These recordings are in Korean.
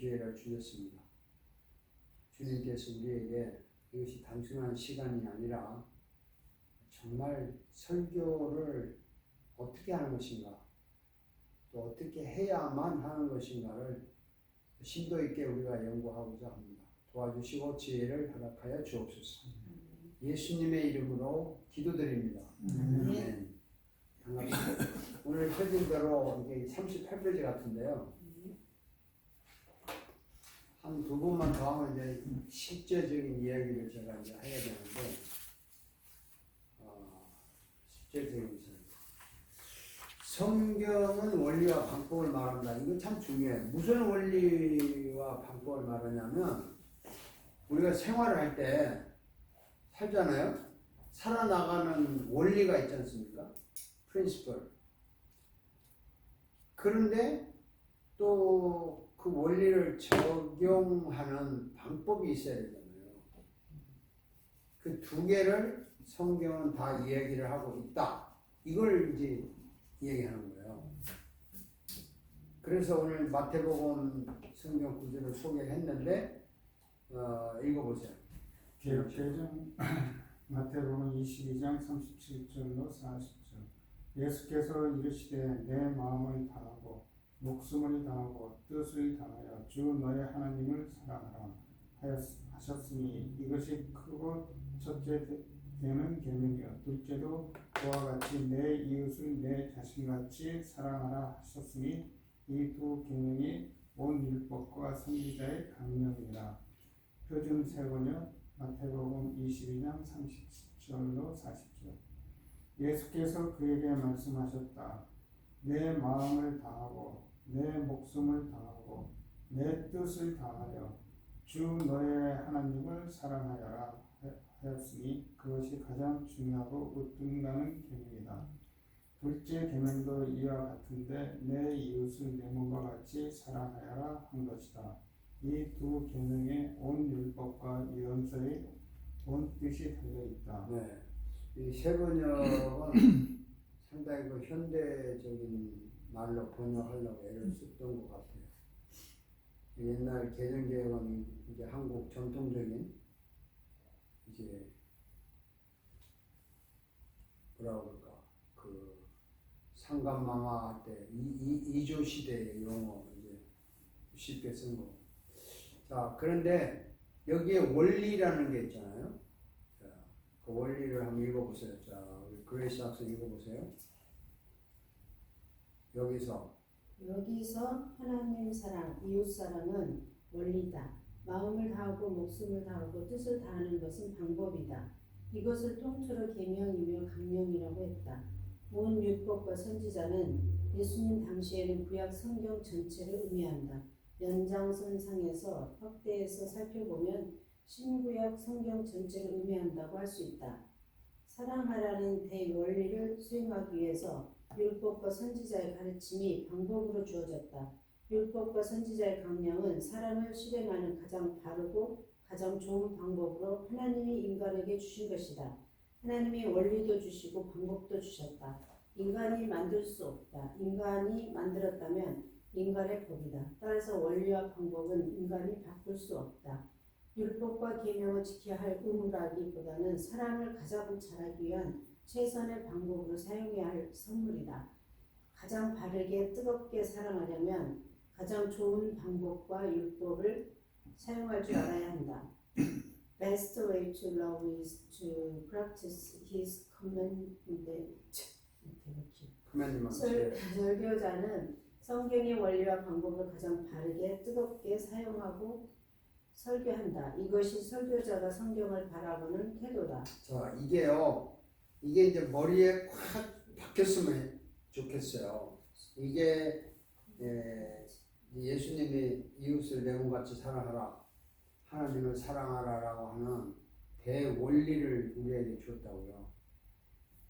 기회를 주셨습니다. 주님께서 우리에게 이것이 단순한 시간이 아니라 정말 설교를 어떻게 하는 것인가, 또 어떻게 해야만 하는 것인가를 심도 있게 우리가 연구하고자 합니다. 도와주시고 지혜를 허락하여 주옵소서. 예수님의 이름으로 기도드립니다. 아멘. 반갑습니다. 오늘 표진대로 이게 38페이지 같은데요. 한 두 번만 더 하면 이제 실제적인 이야기를 제가 이제 해야 되는데, 실제적인 이야기. 성경은 원리와 방법을 말한다. 이거 참 중요해요. 무슨 원리와 방법을 말하냐면, 우리가 생활을 할 때 살잖아요. 살아나가는 원리가 있지 않습니까? 프린시플. 그런데 또 그 원리를 적용하는 방법이 있어야 되잖아요. 그 두 개를 성경은 다 이야기를 하고 있다. 이걸 이제 이야기하는 거예요. 그래서 오늘 마태복음 성경 구절을 소개했는데 읽어보세요. 개혁개정 마태복음 22장 37절로 40절. 예수께서 이르시되 내 마음을 다하고 목숨을 다하고 뜻을 다하여 주 너의 하나님을 사랑하라 하셨으니 이것이 크고 첫째 되는 계명이요 둘째도 그와 같이 내 이웃을 내 자신같이 사랑하라 하셨으니 이 두 계명이 온 율법과 선지자의 강령이라. 표준 세번역 마태복음 22장 30절로 40절. 예수께서 그에게 말씀하셨다. 내 마음을 다하고 내 목숨을 다하고 내 뜻을 다하여 주 너의 하나님을 사랑하여라 하였으니 그것이 가장 중요하고 으뜸나는 계명이다. 둘째 계명도 이와 같은데 내 이웃을 내 몸과 같이 사랑하여라 한 것이다. 이 두 계명에 온 율법과 예언서의 온 뜻이 달려 있다. 네, 이 세 번역은 상당히 그 현대적인 말로 번역하려고 애를 썼던 것 같아요. 옛날 개정개혁은 이제 한국 전통적인 이제 뭐라고 그럴까 그 상감망화 때 이조 시대의 용어 이제 쉽게 쓴 거. 자, 그런데 여기에 원리라는 게 있잖아요. 자, 그 원리를 한번 읽어보세요. 자, 우리 그레이스 학생 읽어보세요. 여기서 하나님 사랑, 이웃 사랑은 원리다. 마음을 다하고 목숨을 다하고 뜻을 다하는 것은 방법이다. 이것을 통틀어 계명이며 강령이라고 했다. 온 율법과 선지자는 예수님 당시에는 구약 성경 전체를 의미한다. 연장선상에서 확대해서 살펴보면 신구약 성경 전체를 의미한다고 할 수 있다. 사랑하라는 대원리를 수행하기 위해서 율법과 선지자의 가르침이 방법으로 주어졌다. 율법과 선지자의 강령은 사랑을 실행하는 가장 바르고 가장 좋은 방법으로 하나님이 인간에게 주신 것이다. 하나님이 원리도 주시고 방법도 주셨다. 인간이 만들 수 없다. 인간이 만들었다면 인간의 법이다. 따라서 원리와 방법은 인간이 바꿀 수 없다. 율법과 계명을 지켜야 할 의무라기보다는 사랑을 가장 잘하기 위한 최선의 방법으로 사용해야 할 선물이다. 가장 바르게 뜨겁게 사랑하려면 가장 좋은 방법과 율법을 사용할 줄 알아야 한다. Best way to love is to practice his 설교자는 성경의 원리와 방법을 가장 바르게 뜨겁게 사용하고 설교한다. 이것이 설교자가 성경을 바라보는 태도다. 자, 이게 이제 머리에 콱 박혔으면 좋겠어요. 이게 예수님이 이웃을 내 몸같이 사랑하라, 하나님을 사랑하라라고 하는 대원리를 우리에게 주었다고요.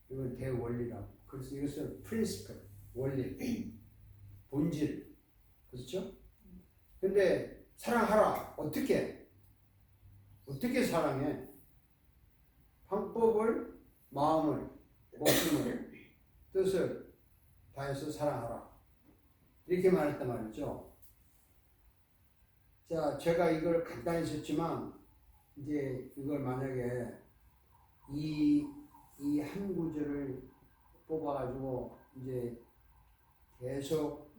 이건 대원리라고. 그래서 이것을 프린시플, 원리, 본질, 그렇죠? 근데 사랑하라, 어떻게 사랑해? 방법을, 마음을, 목숨을, 뜻을 다해서 사랑하라. 이렇게 말했단 말이죠. 자, 제가 이걸 간단히 썼지만 이제 이걸 만약에 이 한 구절을 뽑아가지고 이제 계속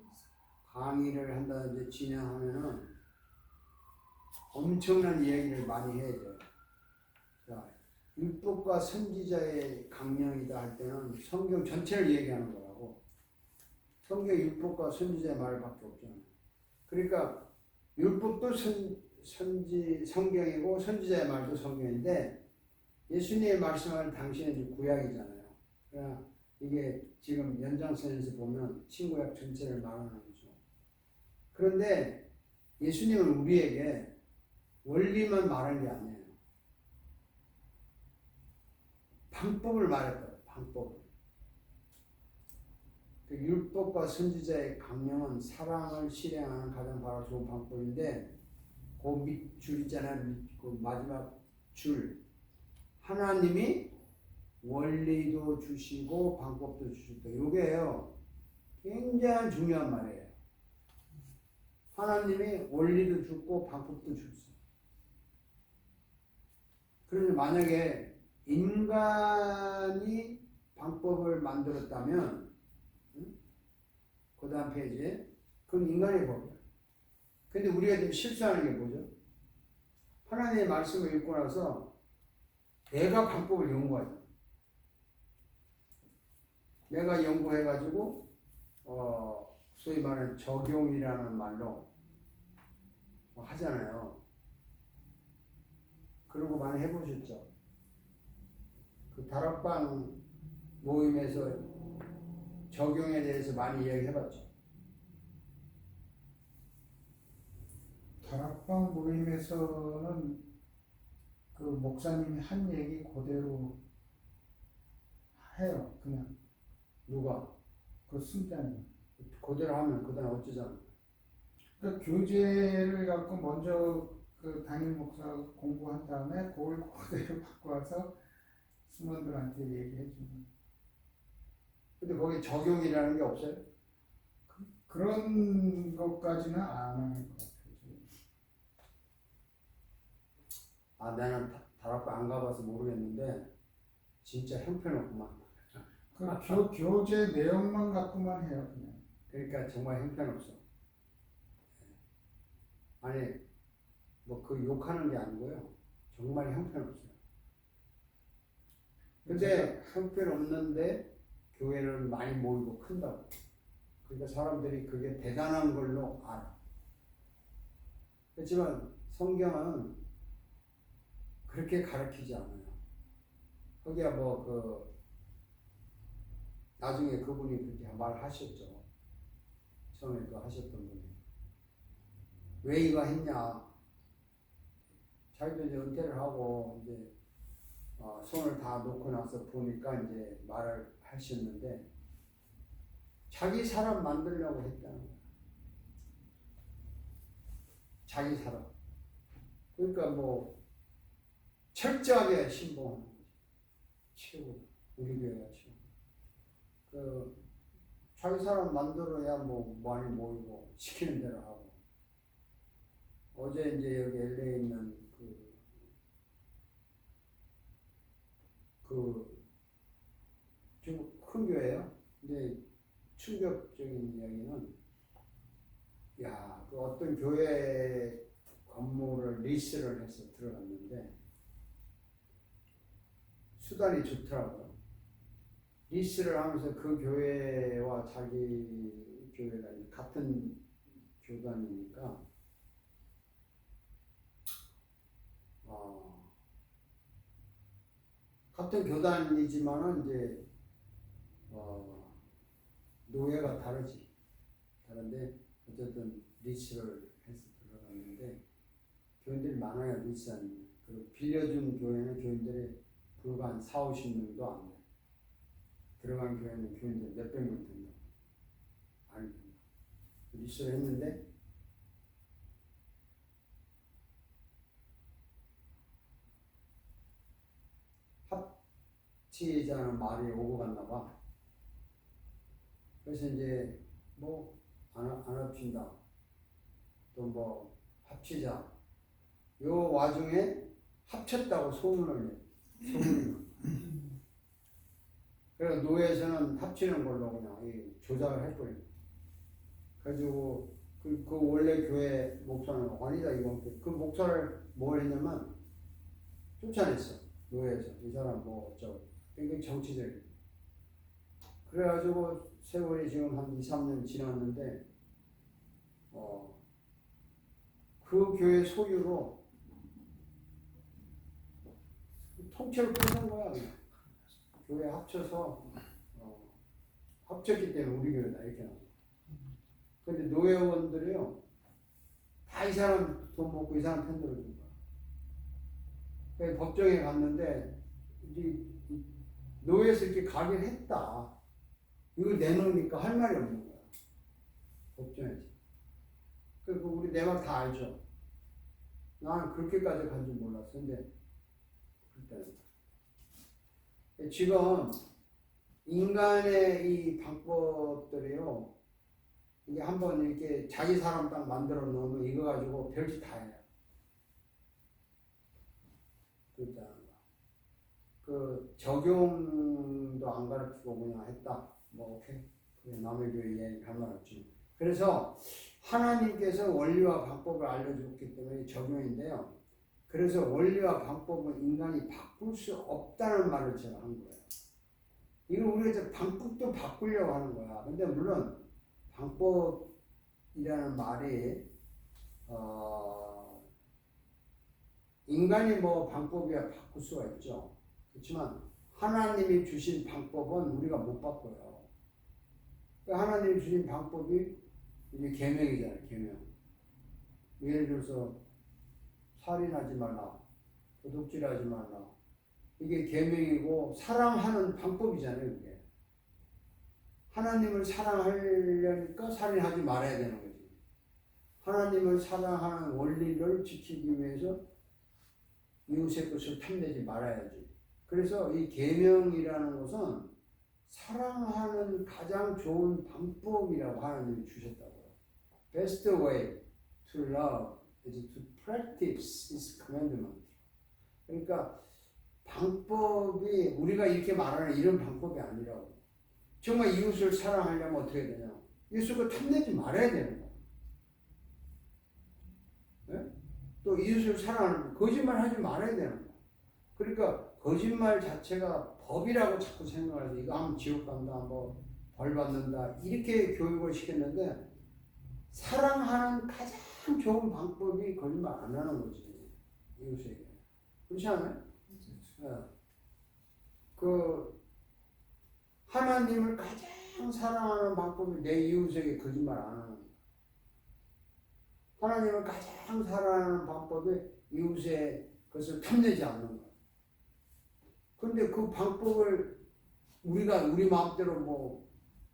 강의를 한다든지 진행하면은 엄청난 이야기를 많이 해야 돼요. 자, 율법과 선지자의 강령이다 할 때는 성경 전체를 얘기하는 거라고. 성경 율법과 선지자의 말밖에 없잖아요. 그러니까 율법도 성경이고 선지자의 말도 성경인데 예수님의 말씀하는 당신은 구약이잖아요. 그러니까 이게 지금 연장선에서 보면 신구약 전체를 말하는 거죠. 그런데 예수님은 우리에게 원리만 말한 게 아니에요. 방법을 말했어요. 방법을. 그 율법과 선지자의 강령은 사랑을 실행하는 가장 바로 좋은 방법인데 그 밑줄 있잖아요. 그 마지막 줄. 하나님이 원리도 주시고 방법도 주시고 이게요. 굉장히 중요한 말이에요. 하나님이 원리도 주고 방법도 줬어요. 그런데 만약에 인간이 방법을 만들었다면 그 다음 페이지에 그건 인간의 법이야. 근데 우리가 지금 실수하는 게 뭐죠? 하나님의 말씀을 읽고 나서 내가 방법을 연구하죠. 내가 연구해가지고 소위 말하는 적용이라는 말로 하잖아요. 그러고 많이 해보셨죠? 그 다락방 모임에서 적용에 대해서 많이 이야기해봤죠. 다락방 모임에서는 그 목사님이 한 얘기 그대로 해요. 그냥 누가? 그 순자님. 그대로 하면 그 다음에 어쩌잖아. 그 교재를 갖고 먼저 그 담임 목사 공부한 다음에 그걸 그대로 갖고 와서 승무원들한테 얘기해 주는. 근데 거기 적용이라는 게 없어요? 그런 것까지는 안 하는 것 같아요. 아, 나는 다락방 안 가봐서 모르겠는데 진짜 형편없구만. 그 교재 내용만 갖고만 해요, 그냥. 그러니까 정말 형편없어. 아니 뭐 그 욕하는 게 아니고요. 정말 형편없어요. 근데 형편없는데 교회는 많이 모이고 큰다고. 그러니까 사람들이 그게 대단한 걸로 알아. 그렇지만 성경은 그렇게 가르치지 않아요. 거기야 뭐 그 나중에 그분이 그렇게 말하셨죠. 처음에 그 하셨던 분이 왜 이거 했냐? 자기도 이제 은퇴를 하고 이제 손을 다 놓고 나서 보니까 이제 말을 하셨는데 자기 사람 만들려고 했다는 거야. 자기 사람. 그러니까 뭐 철저하게 신봉하는 거지. 최고. 우리 교회가 최고. 그 자기 사람 만들어야 뭐 많이 모이고 시키는 대로 하고. 어제 이제 여기 LA에 있는 좀 큰 교회예요. 근데 충격적인 이야기는 그 어떤 교회 건물을 리스를 해서 들어갔는데 수단이 좋더라고요. 리스를 하면서 그 교회와 자기 교회가 같은 교단이니까 같은 교단이지만은 이제 노예가 다른데 어쨌든 리스를 해서 들어갔는데 교인들이 많아요. 리스한 그리고 빌려준 교회는 교인들이 불과 한 4, 50명도 안 돼요. 들어간 교회는 교인들 몇백 명 된다. 아니 리스를 했는데 합치자는 말이 오고 갔나 봐. 그래서 이제 뭐 안 합친다. 또 뭐 합치자. 요 와중에 합쳤다고 소문을 내. 소문이. 그래서 노예에서는 합치는 걸로 그냥 조작을 해버려. 그래가지고 그 원래 교회 목사는 아니다 이거 그 목사를 뭘 했냐면 쫓아냈어. 노예에서 이 사람 뭐 어쩌고 굉장히 정치적인. 그래가지고 세월이 지금 한 2, 3년 지났는데 그 교회 소유로 통째로 뺏은 거야 그냥. 교회 합쳐서 합쳤기 때문에 우리 교회다 이렇게 나와. 근데 노예원들이요 다 이 사람 돈 먹고 이 사람 편 들어준 거야. 그래서 법정에 갔는데 이제 노예에서 이렇게 가긴 했다. 이걸 내놓으니까 할 말이 없는 거야. 법정에서. 그리고 우리 내 말 다 알죠. 나는 그렇게까지 간 줄 몰랐어. 근데 그때는 지금 인간의 이 방법들이요. 이게 한번 이렇게 자기 사람 딱 만들어 놓으면 이거 가지고 별짓 다 해요. 그렇다는 거. 그 적용도 안 가르치고 그냥 했다. 뭐 오케이. 그래 남의 교회 이야기 할 말 없지. 그래서 하나님께서 원리와 방법을 알려줬기 때문에 적용인데요. 그래서 원리와 방법은 인간이 바꿀 수 없다는 말을 제가 한 거예요. 이거 우리가 이제 방법도 바꾸려고 하는 거야. 근데 물론 방법이라는 말이 인간이 뭐 방법이야 바꿀 수가 있죠. 그렇지만 하나님이 주신 방법은 우리가 못 바꿔요. 하나님이 주신 방법이 이게 계명이잖아요. 계명. 예를 들어서 살인하지 말라, 도둑질하지 말라. 이게 계명이고 사랑하는 방법이잖아요. 이게 하나님을 사랑하려니까 살인하지 말아야 되는 거지. 하나님을 사랑하는 원리를 지키기 위해서 이웃의 것을 탐내지 말아야지. 그래서 이 계명이라는 것은 사랑하는 가장 좋은 방법이라고 하나님이 주셨다고요. Best way to love is to practice His commandment. 그러니까 방법이 우리가 이렇게 말하는 이런 방법이 아니라고. 정말 이웃을 사랑하려면 어떻게 되냐? 이웃을 탐내지 말아야 되는 거야. 네? 또 이웃을 사랑하는 거짓말하지 말아야 되는 거야. 그러니까 거짓말 자체가 법이라고 자꾸 생각해서 이거 하면 지옥 간다, 뭐 벌 받는다 이렇게 교육을 시켰는데 사랑하는 가장 좋은 방법이 거짓말 안 하는 거지 이웃에게. 그렇지 않아요? 네. 그 하나님을 가장 사랑하는 방법이 내 이웃에게 거짓말 안 하는 거야. 하나님을 가장 사랑하는 방법이 이웃의 것을 탐내지 않는 거야. 근데 그 방법을 우리가 우리 마음대로 뭐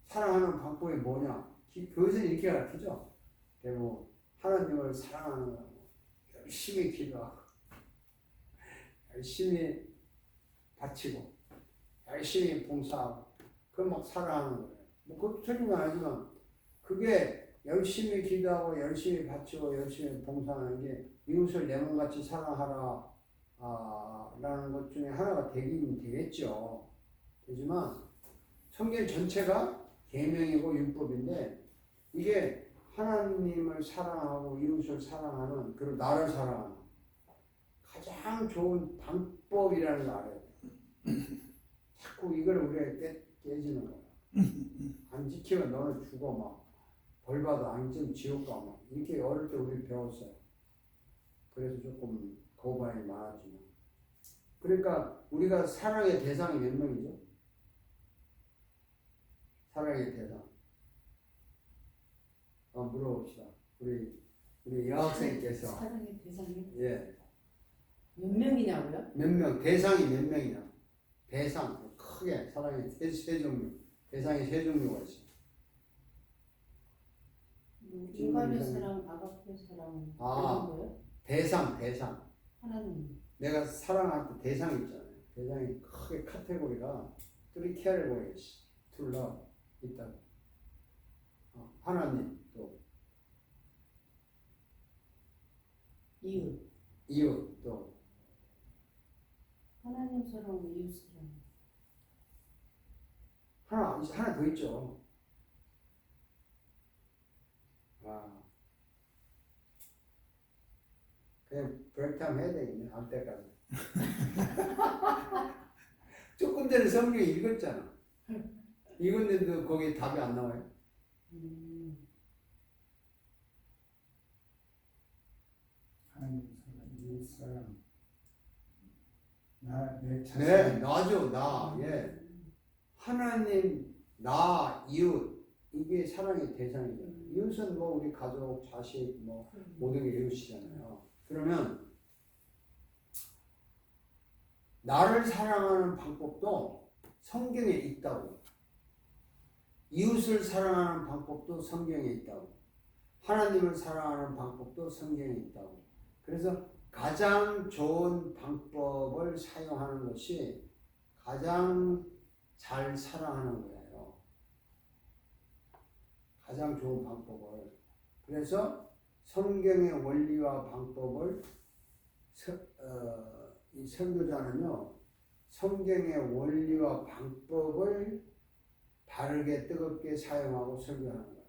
사랑하는 방법이 뭐냐? 교회에서 이렇게 가르치죠. 대부분 하나님을 사랑하는 거 열심히 기도하고 열심히 바치고 열심히 봉사하고 그걸 막 사랑하는 거예요. 뭐 그것도 틀린 건 아니지만 그게 열심히 기도하고 열심히 바치고 열심히 봉사하는 게 이웃을 내 몸같이 사랑하라 라는 것 중에 하나가 되긴 되겠죠. 되지만 성경 전체가 계명이고 율법인데 이게 하나님을 사랑하고 이웃을 사랑하는 그리고 나를 사랑하는 가장 좋은 방법이라는 걸 알아야 돼. 자꾸 이걸 우리가 깨지는 거야. 안 지키면 너는 죽어 막 벌받아 안 지키면 지옥 가 막 이렇게 어릴 때 우리 배웠어요. 그래서 조금 거부감이 많았지만 그러니까 우리가 사랑의 대상이 몇 명이죠? 사랑의 대상. 물어봅시다. 우리 여학생께서 사랑의 대상이 예. 몇 명이냐고요? 몇 명, 대상이 몇 명이냐? 대상, 크게 사랑의 세 종류. 대상이 세 종류가 있어요. 인간의 사랑, 아가페 사랑 아. 그런 거요? 대상. 하나님. 내가 사랑할 때 대상이 있잖아요. 대상이 크게 카테고리가 three categories to love 있다고. 하나님 또 이웃 또 하나님 사랑, 이웃 사랑. 하나 더 있죠. 아, 그냥 브레이크타임 해야 되겠네. 알 때까지. 조금 전에 성경 읽었잖아. 읽었는데도 거기에 답이 안 나와요. 하나님 사랑, 이웃 사랑, 내 네, 자신. 나죠, 나. 예. 하나님, 나, 이웃. 이게 사랑의 대상이잖아요. 이웃은 뭐 우리 가족, 자식, 뭐 모든 게 이웃이잖아요. 그러면 나를 사랑하는 방법도 성경에 있다고. 이웃을 사랑하는 방법도 성경에 있다고. 하나님을 사랑하는 방법도 성경에 있다고. 그래서 가장 좋은 방법을 사용하는 것이 가장 잘 사랑하는 거예요. 가장 좋은 방법을. 그래서 성경의 원리와 방법을 이 선교자는요, 성경의 원리와 방법을 바르게 뜨겁게 사용하고 설교하는 거야.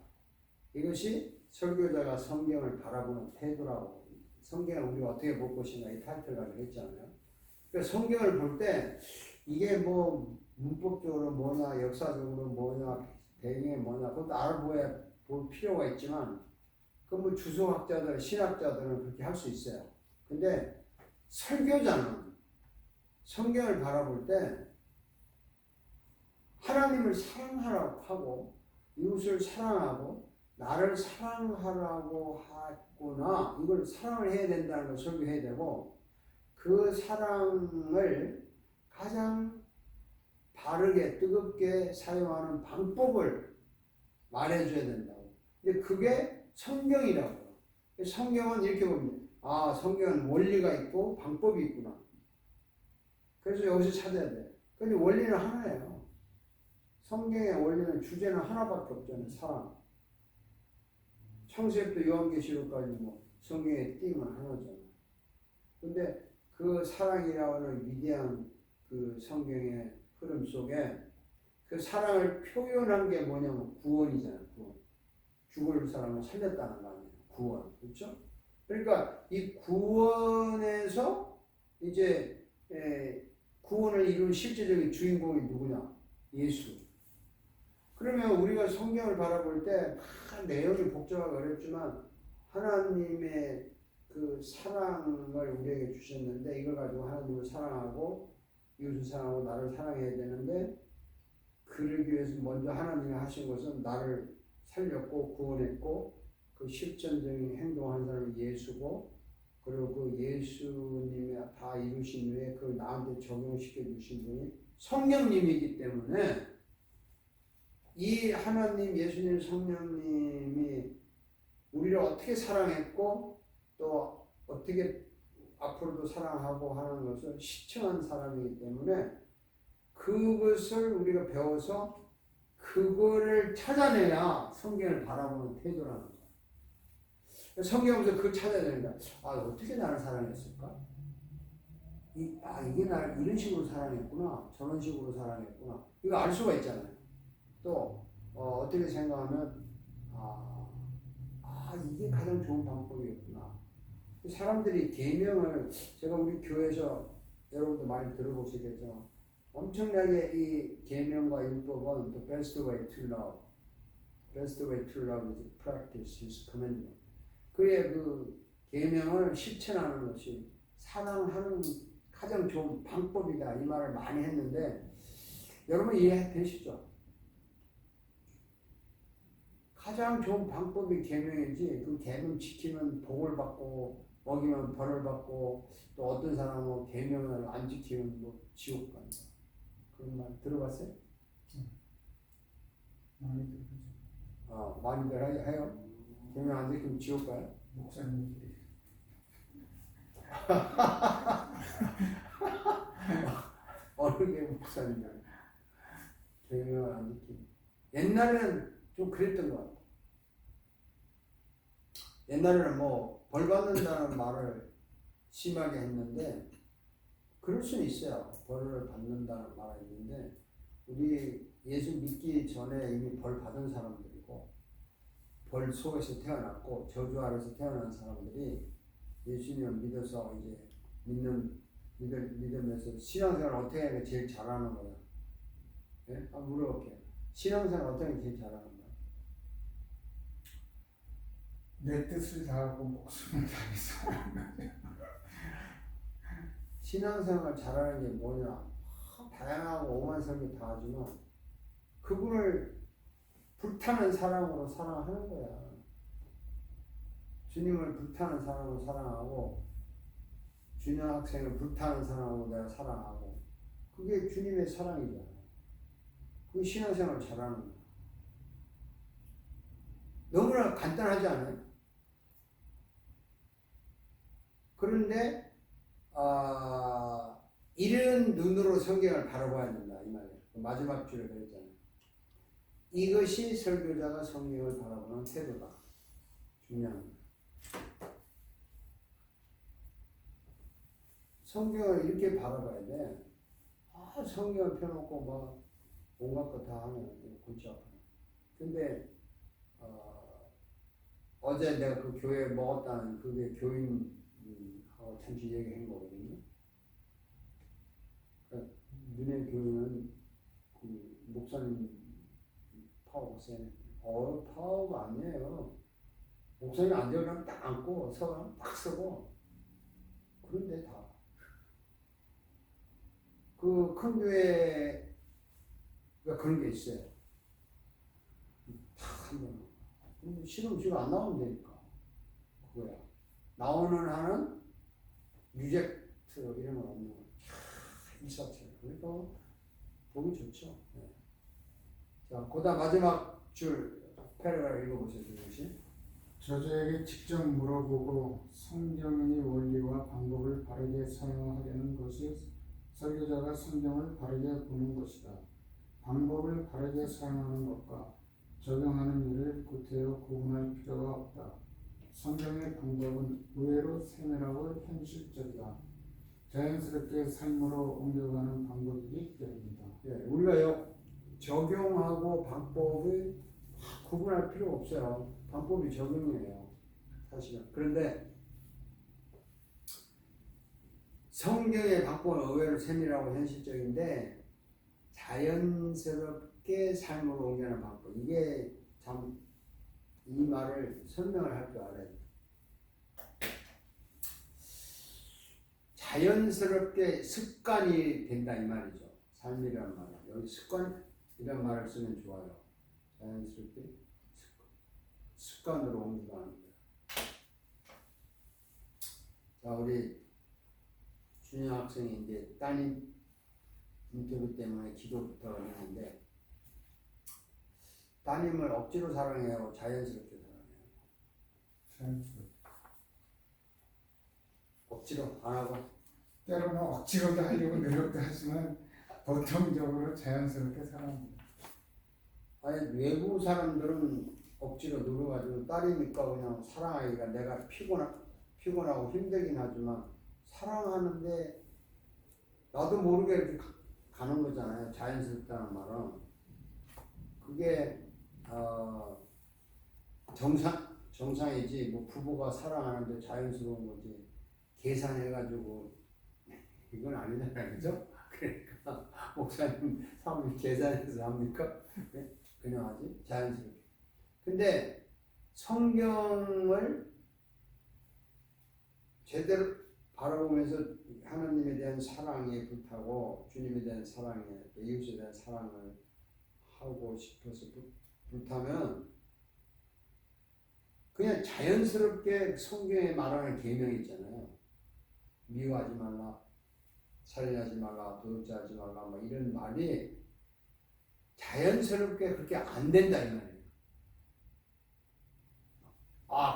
이것이 설교자가 성경을 바라보는 태도라고. 성경을 우리가 어떻게 볼 것인가 이 타이틀 가지고 했잖아요. 그러니까 성경을 볼 때 이게 뭐 문법적으로 뭐냐, 역사적으로 뭐냐, 배경이 뭐냐, 그것도 알아봐야 볼 필요가 있지만, 그 뭐 주석학자들, 신학자들은 그렇게 할 수 있어요. 근데 설교자는 성경을 바라볼 때 하나님을 사랑하라고 하고 이웃을 사랑하고 나를 사랑하라고 하구나, 이걸 사랑을 해야 된다는 걸 설교해야 되고, 그 사랑을 가장 바르게 뜨겁게 사용하는 방법을 말해줘야 된다고. 근데 그게 성경이라고요. 성경은 이렇게 봅니다. 아, 성경은 원리가 있고 방법이 있구나. 그래서 여기서 찾아야 돼. 근데 원리는 하나예요. 성경의 원리는 주제는 하나밖에 없잖아요. 사랑. 창세기부터 요한계시록까지 뭐 성경의 띠만 하나잖아요. 근데 그 사랑이라는 위대한 그 성경의 흐름 속에 그 사랑을 표현한 게 뭐냐면 구원이잖아요. 구원. 죽을 사람을 살렸다는 거 아니에요. 구원. 그렇죠? 그러니까 이 구원에서 이제 구원을 이룬 실제적인 주인공이 누구냐? 예수. 그러면 우리가 성경을 바라볼 때 다 내용이 복잡하고 어렵지만 하나님의 그 사랑을 우리에게 주셨는데, 이걸 가지고 하나님을 사랑하고 이웃을 사랑하고 나를 사랑해야 되는데, 그러기 위해서 먼저 하나님이 하신 것은 나를 살렸고 구원했고, 그 실천적인 행동한 사람이 예수고, 그리고 그 예수님이 다 이루신 후에 그걸 나한테 적용시켜 주신 분이 성령님이기 때문에, 이 하나님, 예수님, 성령님이 우리를 어떻게 사랑했고 또 어떻게 앞으로도 사랑하고 하는 것을 시청한 사람이기 때문에, 그것을 우리가 배워서 그거를 찾아내야 성경을 바라보는 태도라는 거야. 성경에서 그걸 찾아야 된다. 아, 어떻게 나를 사랑했을까? 이게 나를 이런 식으로 사랑했구나, 저런 식으로 사랑했구나. 이거 알 수가 있잖아요. 또 어떻게 생각하면 이게 가장 좋은 방법이었구나. 사람들이 계명을, 제가 우리 교회에서 여러분도 많이 들어보시겠죠. 엄청나게 이 계명과 율법은 the best way to love, best way to love is practice his commandment. 그의 그 계명을 실천하는 것이 사랑하는 가장 좋은 방법이다, 이 말을 많이 했는데, 여러분 이해되시죠? 가장 좋은 방법이 계명이지, 그 계명 지키면 복을 받고 먹이면 벌을 받고, 또 어떤 사람은 계명을 안 지키면 뭐 지옥 간다, 그런 말 들어봤어요? 많이 들어보죠. 많이들 해요? 계명 안 지키면 지옥 가요? 목사님들이. 어느 게 목사님이야? 계명을 안 지키고. 옛날에는 좀 그랬던 것 같아. 옛날에는 뭐 벌 받는다는 말을 심하게 했는데 그럴 수는 있어요. 벌을 받는다는 말이 있는데 우리 예수 믿기 전에 이미 벌 받은 사람들이고 벌 속에서 태어났고 저주 아래서 태어난 사람들이 예수님을 믿어서 이제 믿으면서 신앙생활 어떻게 하는 게 제일 잘하는 거야? 예? 한번 물어볼게요. 신앙생활 어떻게 하는 게 제일 잘하는 거야? 내 뜻을 다하고 목숨을 다해서 신앙생활 잘하는 게 뭐냐? 다양하고 오만 설교 다 하지만 그분을 불타는 사랑으로 사랑하는 거야. 주님을 불타는 사랑으로 사랑하고 주님 학생을 불타는 사랑으로 내가 사랑하고 그게 주님의 사랑이잖아. 그게 신앙생활 잘하는 거야. 너무나 간단하지 않아요? 그런데 이런 눈으로 성경을 바라봐야 된다 이 말이에요. 마지막 줄에 그랬잖아요. 이것이 설교자가 성경을 바라보는 태도다. 중요한 거예요. 성경을 이렇게 바라봐야 돼. 성경을 펴놓고 막 온갖 거 다 하면 골치 아파요. 근데 어제 내가 그 교회 먹었다는 그게 교인하고 잠시 얘기한 거거든요. 그러니까 너네 교회는 그 목사님 파워가 세네. 파워가 아니에요. 목사님 앉아가면 딱 앉고 서가면 딱 서고 그런데 다 그 큰 교회가 그런 게 있어요. 다 한번 근데 싫으면 안 나오면 되니까 그거야. 나오는 한은 리젝트 이런 건 없는 거야. 일사체. 그러니까 보기 좋죠. 네. 자, 그다음 마지막 줄 패러그래프 읽어보세요, 조정씨. 저자에게 직접 물어보고 성경의 원리와 방법을 바르게 사용하려는 것이 설교자가 성경을 바르게 보는 것이다. 방법을 바르게 사용하는 것과 적용하는 일을 구태여 구분할 필요가 없다. 성경의 방법은 의외로 세밀하고 현실적이다. 자연스럽게 삶으로 옮겨가는 방법이기 때문이다. 예, 우리가요 적용하고 방법을 구분할 필요 없어요. 방법이 적용이에요, 사실은. 그런데 성경의 방법은 의외로 세밀하고 현실적인데 자연스럽게 삶으로 옮겨가는 방법. 이게 참 이 말을 설명을 할 줄 알아야 돼요. 자연스럽게 습관이 된다 이 말이죠. 삶이란 말은 여기 습관이란 말을 쓰면 좋아요. 자연스럽게 습관으로 옮겨가는 거예요. 자, 우리 준영 학생이 이제 따님 인터뷰 때문에 기도 부탁을 했는데 따님을 억지로 사랑해요, 자연스럽게 사랑해요? 자연스럽게. 억지로 안 하고? 때로는 억지로도 하려고 노력도 하지만 보통적으로 자연스럽게 살아갑니다. 아니 외부 사람들은 억지로 누려가지고 딸이니까 그냥 사랑하기가 내가 피곤하고 힘들긴 하지만 사랑하는데 나도 모르게 이렇게 가는 거잖아요. 자연스럽다는 말은 그게 정상이지 뭐 부부가 사랑하는데 자연스러운 거지 계산해가지고 이건 아니잖아요, 그죠? 그러니까 목사님 사람이 계산해서 합니까? 네? 그냥 하지 자연스럽게. 근데 성경을 제대로 바라보면서 하나님에 대한 사랑에 불타고 주님에 대한 사랑에 또 이웃에 대한 사랑을 하고 싶어서 불타면 그냥 자연스럽게 성경에 말하는 계명이 있잖아요. 미워하지 말라, 살인하지 말라, 도둑질하지 말라, 뭐 이런 말이 자연스럽게 그렇게 안 된다 이 말이에요.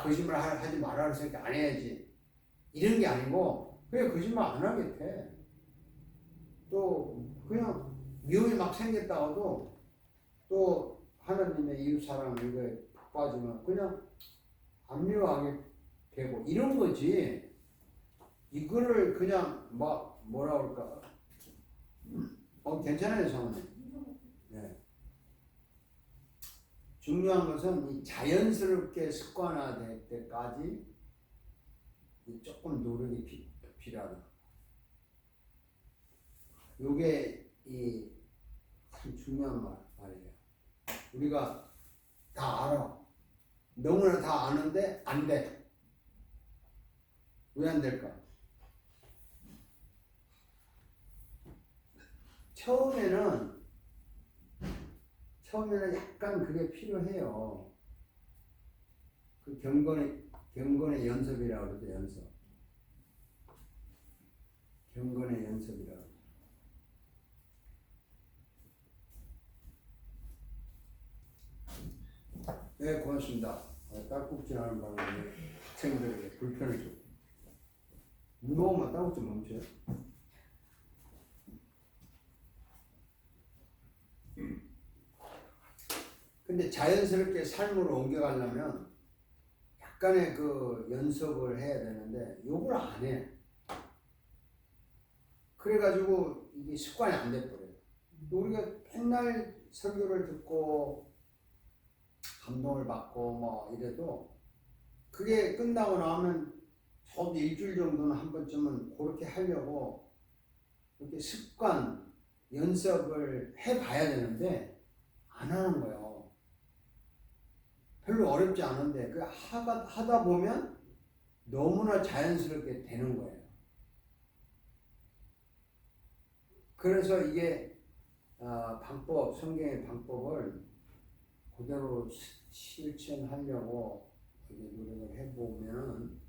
거짓말 하지 말라 그러니까 안 해야지 이런 게 아니고 그냥 거짓말 안 하겠대. 또 그냥 미움이 막 생겼다가도 또 하나님의 이웃 사랑 이거에 푹 빠지면 그냥 안 미워하게 되고 이런 거지. 이거를 그냥 막 뭐라 그럴까? 괜찮아요, 성우님. 네. 중요한 것은 이 자연스럽게 습관화될 때까지 조금 노력이 필요하다. 요게 참 중요한 말이에요. 우리가 다 알아. 너무나 다 아는데 안 돼. 왜 안 될까? 처음에는 약간 그게 필요해요. 그 경건의 연습이라고 그러죠, 연습. 경건의 연습이라고. 네, 고맙습니다. 딸꾹질하는 바람에 학생들에게 불편을 줬고. 운동만 딸꾹질 멈춰요. 근데 자연스럽게 삶으로 옮겨가려면 약간의 그 연습을 해야 되는데 요걸 안 해. 그래가지고 이게 습관이 안 돼버려요. 우리가 맨날 설교를 듣고 감동을 받고 뭐 이래도 그게 끝나고 나면 저도 일주일 정도는 한 번쯤은 그렇게 하려고 이렇게 습관 연습을 해봐야 되는데 안 하는 거예요. 별로 어렵지 않은데 그 하다 보면 너무나 자연스럽게 되는 거예요. 그래서 이게 성경의 방법을 그대로 실천하려고 노력을 해보면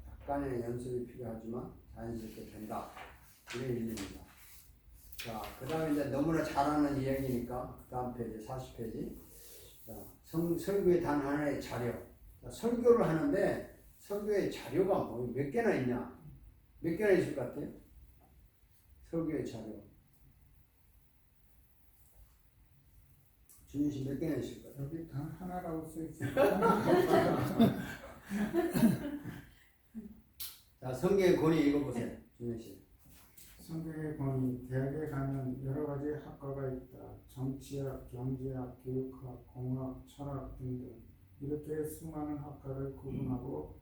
약간의 연습이 필요하지만 자연스럽게 된다. 이런 의미입니다. 자, 그 다음에 이제 너무나 잘하는 이야기니까 그 다음 페이지 40페이지. 자, 설교의 단 하나의 자료. 자, 설교를 하는데 설교의 자료가 몇 개나 있냐? 몇 개나 있을 것 같아요? 설교의 자료. 준희 씨 몇 개나 있을 것 같아요? 여기 단 하나라고 써 있어요. 자, 성경의 권위 읽어보세요. 준희 씨. 성경의 권위, 대학에 가면 여러 가지 학과가 있다. 정치학, 경제학, 교육학, 공학, 철학 등등. 이렇게 수많은 학과를 구분하고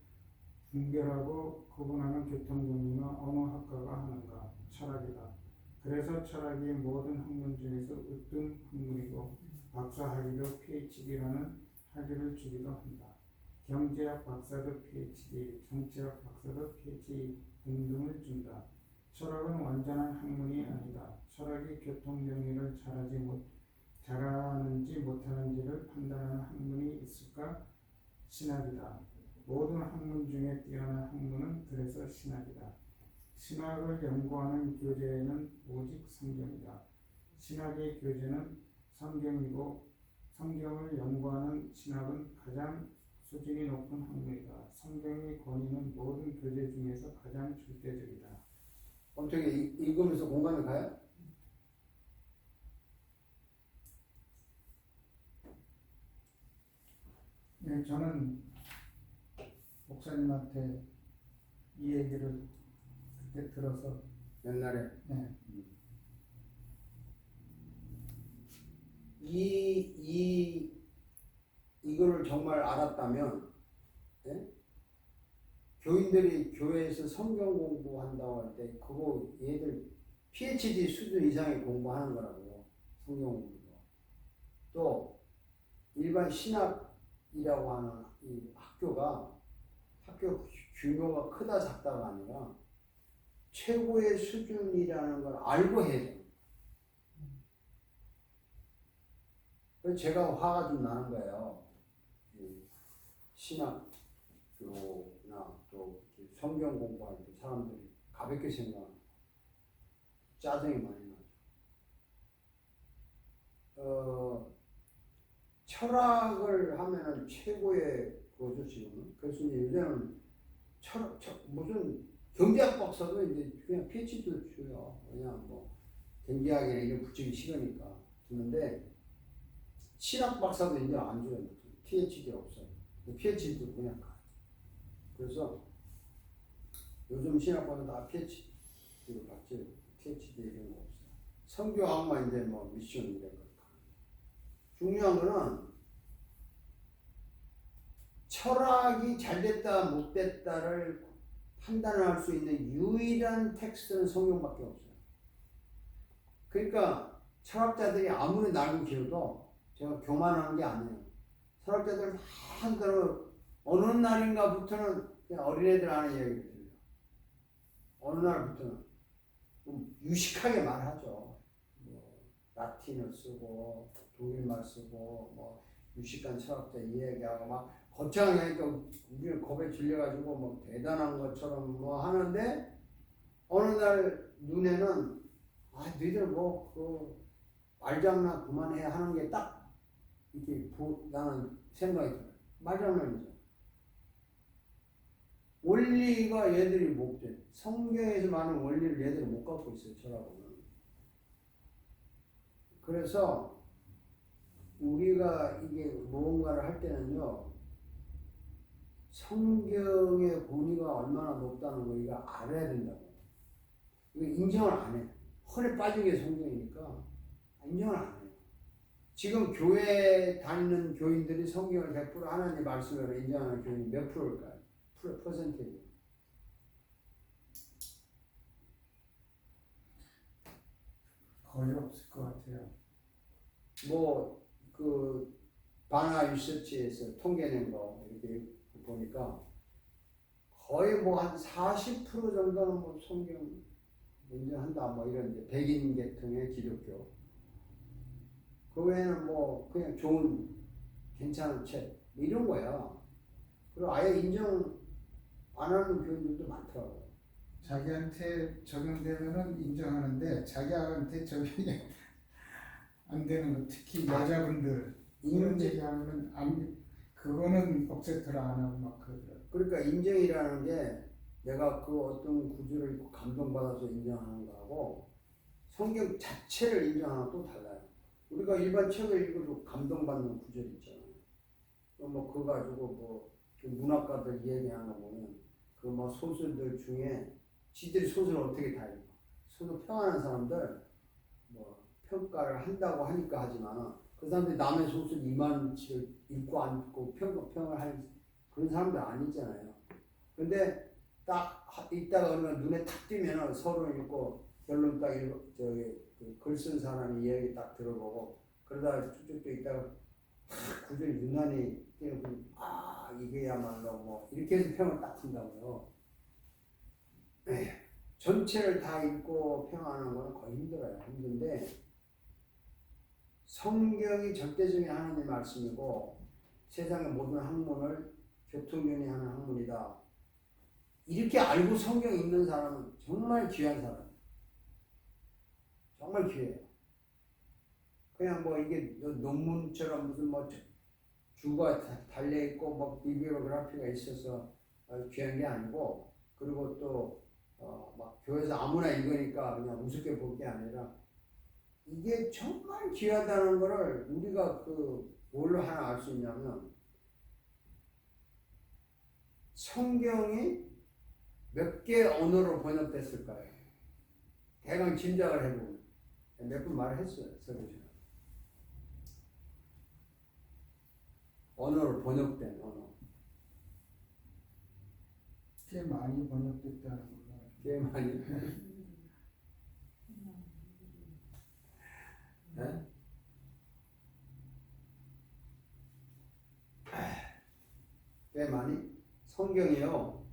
분별하고 구분하는 교통정리는 어느 학과가 하는가? 철학이다. 그래서 철학이 모든 학문 중에서 으뜸 학문이고 박사학위도 PhD라는 학위를 주기도 한다. 경제학 박사도 PhD, 정치학 박사도 PhD 등등을 준다. 철학은 완전한 학문이 아니다. 철학이 교통정리를 잘하는지 못하는지를 판단하는 학문이 있을까? 신학이다. 모든 학문 중에 뛰어난 학문은 그래서 신학이다. 신학을 연구하는 교재는 오직 성경이다. 신학의 교재는 성경이고 성경을 연구하는 신학은 가장 수준이 높은 학문이다. 성경의 권위는 모든 교재 중에서 가장 절대적이다. 어떻게 읽으면서 공감이 가요? 네, 저는 목사님한테 이 얘기를 그때 들어서 옛날에 네. 이거를 정말 알았다면, 예? 교인들이 교회에서 성경 공부한다고 할 때 그거 얘들 PhD 수준 이상의 공부하는 거라고. 성경 공부도. 또 일반 신학이라고 하는 이 학교 규모가 크다 작다가 아니라 최고의 수준이라는 걸 알고 해야 돼요. 그래서 제가 화가 좀 나는 거예요. 신학교나 또 성경 공부할 때 사람들이 가볍게 생각하는 짜증이 많이 나죠. 철학을 하면은 최고의 그거죠 지금은. 그래서 이제 요새는 무슨 경제학 박사도 이제 그냥 PhD도 줘요. 그냥 뭐 경제학이나 이런 붙이기 싫으니까 주는데 신학 박사도 이제 안 줘요. PhD 없어요. PhD도 그냥 가. 그래서 요즘 신학과는 다 PhD를 받지. PhD 이런 거 없어요. 성교학만 이제 뭐 미션 이런 거. 중요한 거는 철학이 잘 됐다 못 됐다를 판단할 수 있는 유일한 텍스트는 성경밖에 없어요. 그러니까 철학자들이 아무리 날고 기어도 제가 교만하는 게 아니에요. 철학자들 한대로 어느 날인가부터는 그냥 어린애들 하는 얘기를 들려요. 어느 날부터는 유식하게 말하죠. 뭐 라틴어 쓰고 독일말 쓰고 뭐 유식한 철학자 이야기하고 막 거창하게 하니까 우리는 겁에 질려가지고 뭐 대단한 것처럼 뭐 하는데 어느 날 눈에는 너희들 뭐 그 말장난 그만해 하는 게 딱 이렇게 나는 생각이 들어요. 말장난이죠. 원리가 얘들이 못 돼. 성경에서 많은 원리를 얘들이 못 갖고 있어요. 철학은. 그래서 우리가 이게 무언가를 할 때는요, 성경의 권위가 얼마나 높다는 거 이거 알아야 된다고. 이거 인정을 안 해. 허리 빠진 게 성경이니까 인정을 안 해요. 지금 교회 다니는 교인들이 성경을 100% 하나님 말씀으로 인정하는 교인이 몇 프로일까요? 퍼센테이지. 거의 없을 것 같아요. 뭐 그 바나 리서치에서 통계낸 거 이렇게 보니까 거의 뭐 한 40% 정도는 뭐 성경 인정한다 뭐 이런데 백인 계통의 기독교 그 외에는 뭐 그냥 좋은 괜찮은 책 이런 거야. 그리고 아예 인정 안 하는 교인들도 많더라고요. 자기한테 적용되면은 인정하는데 자기한테 적용이 안 되는 거, 특히 여자분들 이런 얘기하면은 그거는 억세트를 안 하고 막 그러더라고요. 그러니까 인정이라는 게 내가 그 어떤 구절을 읽고 감동받아서 인정하는 거하고 성경 자체를 인정하는 건 또 달라요. 우리가 일반 책을 읽어도 감동받는 구절 있잖아요. 뭐 그거 가지고 뭐 그 문학가들 이야기하는 거 보면 그 뭐 소설들 중에 지들이 소설을 어떻게 다 읽어. 소설 평하는 사람들 뭐 평가를 한다고 하니까 하지만 그 사람들이 남의 소설 이만치를 읽고 안 읽고 평을 할 그런 사람들 아니잖아요. 근데 딱 읽다가 어느 눈에 탁 띄면 서로 읽고 결론 딱 읽고 글 쓴 사람이 이야기 딱 들어보고 그러다가 쭉쭉 읽다가 구절이 유난히 띄는 이게야말로 뭐 이렇게 해서 평을 딱 한다고요. 전체를 다 읽고 평하는 건 거의 힘들어요. 힘든데 성경이 절대적인 하나님의 말씀이고 세상의 모든 학문을 교통연의하는 학문이다. 이렇게 알고 성경 읽는 사람은 정말 귀한 사람이에요. 정말 귀해요. 그냥 뭐 이게 논문처럼 무슨 뭐 주가 달려있고 뭐 비비로그래피가 있어서 귀한 게 아니고 그리고 또 막 교회에서 아무나 읽으니까 그냥 우습게 볼 게 아니라 이게 정말 귀하다는 거를 우리가 뭘로 하나 알 수 있냐면 성경이 몇 개 언어로 번역됐을까요? 대강 짐작을 해보면 몇 분 말을 했어요. 서류처럼. 언어로 번역된 언어. 꽤 많이 번역됐다는 걸로. 꽤 많이. 네? 꽤 많이? 성경이요.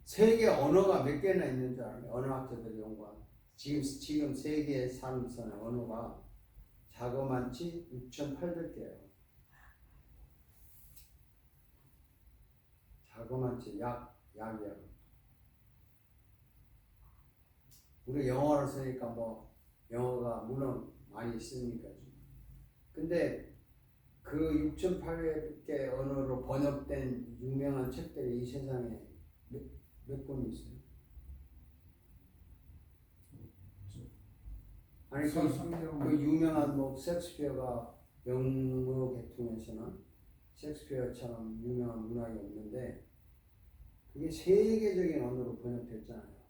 세계 언어가 몇 개나 있는 줄 알아요? 언어학자들이 연구한. 지금 세계에 사는 언어가 자그만치 6,800개예요. 자그만치 약이야. 우리 영어를 쓰니까 뭐 영어가 물론 많이 쓰니까 좀. 근데 그 6,800개 언어로 번역된 유명한 책들이 이 세상에 몇 권이 있어요? 아니 그 유명한 뭐 셰익스피어가 영어 계통에서는 셰익스피어처럼 유명한 문학이 없는데 그게 세계적인 언어로 번역됐잖아요.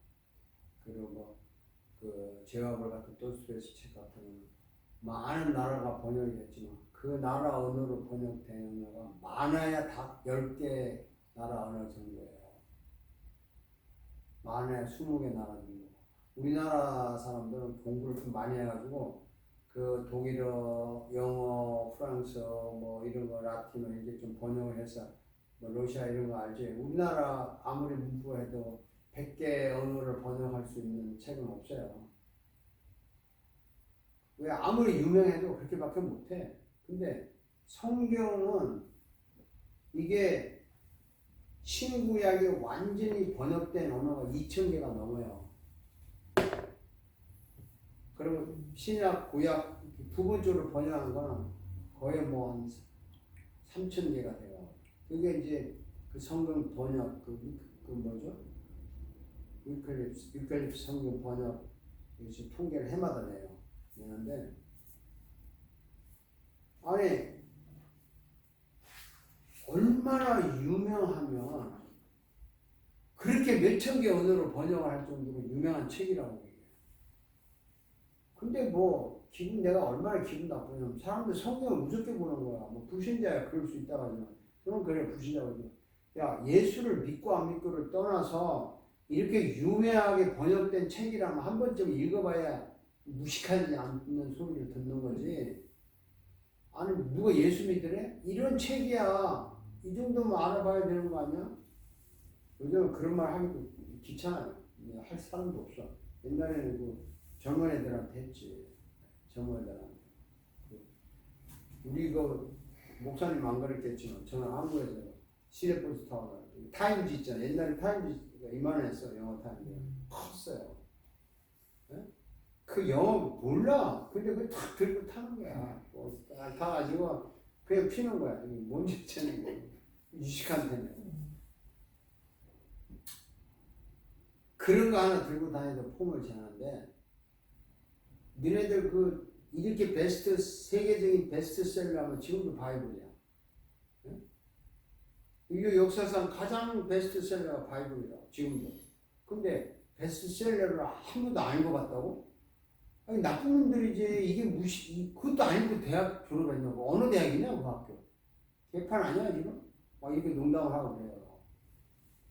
그리고 뭐그 제와벌 같은 도스토옙스키 책 같은 거는 많은 나라가 번역이 됐지만 그 나라 언어로 번역된 언어가 많아야 다 10개 나라 언어 정도예요. 많아야 20개 나라 정도. 우리나라 사람들은 공부를 좀 많이 해가지고 그 독일어, 영어, 프랑스어 뭐 이런 거 라틴어 이렇게 좀 번역을 해서 뭐 러시아 이런 거 알지? 우리나라 아무리 문부해도 100개 언어를 번역할 수 있는 책은 없어요. 왜 아무리 유명해도 그렇게밖에 못해. 근데 성경은 이게 신구약이 완전히 번역된 언어가 2,000개가 넘어요. 그리고 신약, 구약 부분적으로 번역한 거는 거의 뭐 한 3,000개가 돼요. 그게 이제 그 성경 번역, 그 뭐죠? 유칼립스 성경 번역, 이제 통계를 해마다 내는데, 아니, 얼마나 유명하면 그렇게 몇천 개 언어로 번역을 할 정도로 유명한 책이라고 얘기해요. 근데 뭐 내가 얼마나 기분 나쁘냐면 사람들 성경을 무섭게 보는 거야. 뭐 불신자야 그럴 수 있다고 하지만 저는 그래 불신자거든요. 야 예수를 믿고 안 믿고를 떠나서 이렇게 유명하게 번역된 책이라면 한 번쯤 읽어봐야 무식하지 않는 소리를 듣는 거지. 아니 누가 예수 믿으래? 이런 책이야. 이 정도면 알아봐야 되는 거 아니야? 요즘은 그런 말 하기도 귀찮아요. 할 사람도 없어. 옛날에는 그 젊은 애들한테 했지. 젊은 애들한테. 우리 그 목사님 안 그랬겠지만 저는 한국에서 시내버스 타고 타임즈 있잖아요. 옛날에 타임즈가 이만했어. 영어 타임즈. 컸어요. 네? 그 영어 몰라. 근데 그걸 탁 들고 타는 거야. 타가지고 그냥 피는 거야. 뭔지 치는 거. 유식한테는. 그런 거 하나 들고 다니면서 폼을 지하는데 너네들 이렇게 세계적인 베스트셀러하면 지금도 바이블이야. 네? 이게 역사상 가장 베스트셀러가 바이블이야. 지금도. 근데 베스트셀러를 한 번도 안 읽어봤다고? 아니 나쁜 놈들이지. 이게 그것도 아니고 대학 졸업했냐고. 어느 대학이냐 그 학교. 개판 아니야 지금? 막 이렇게 농담을 하고 그래요.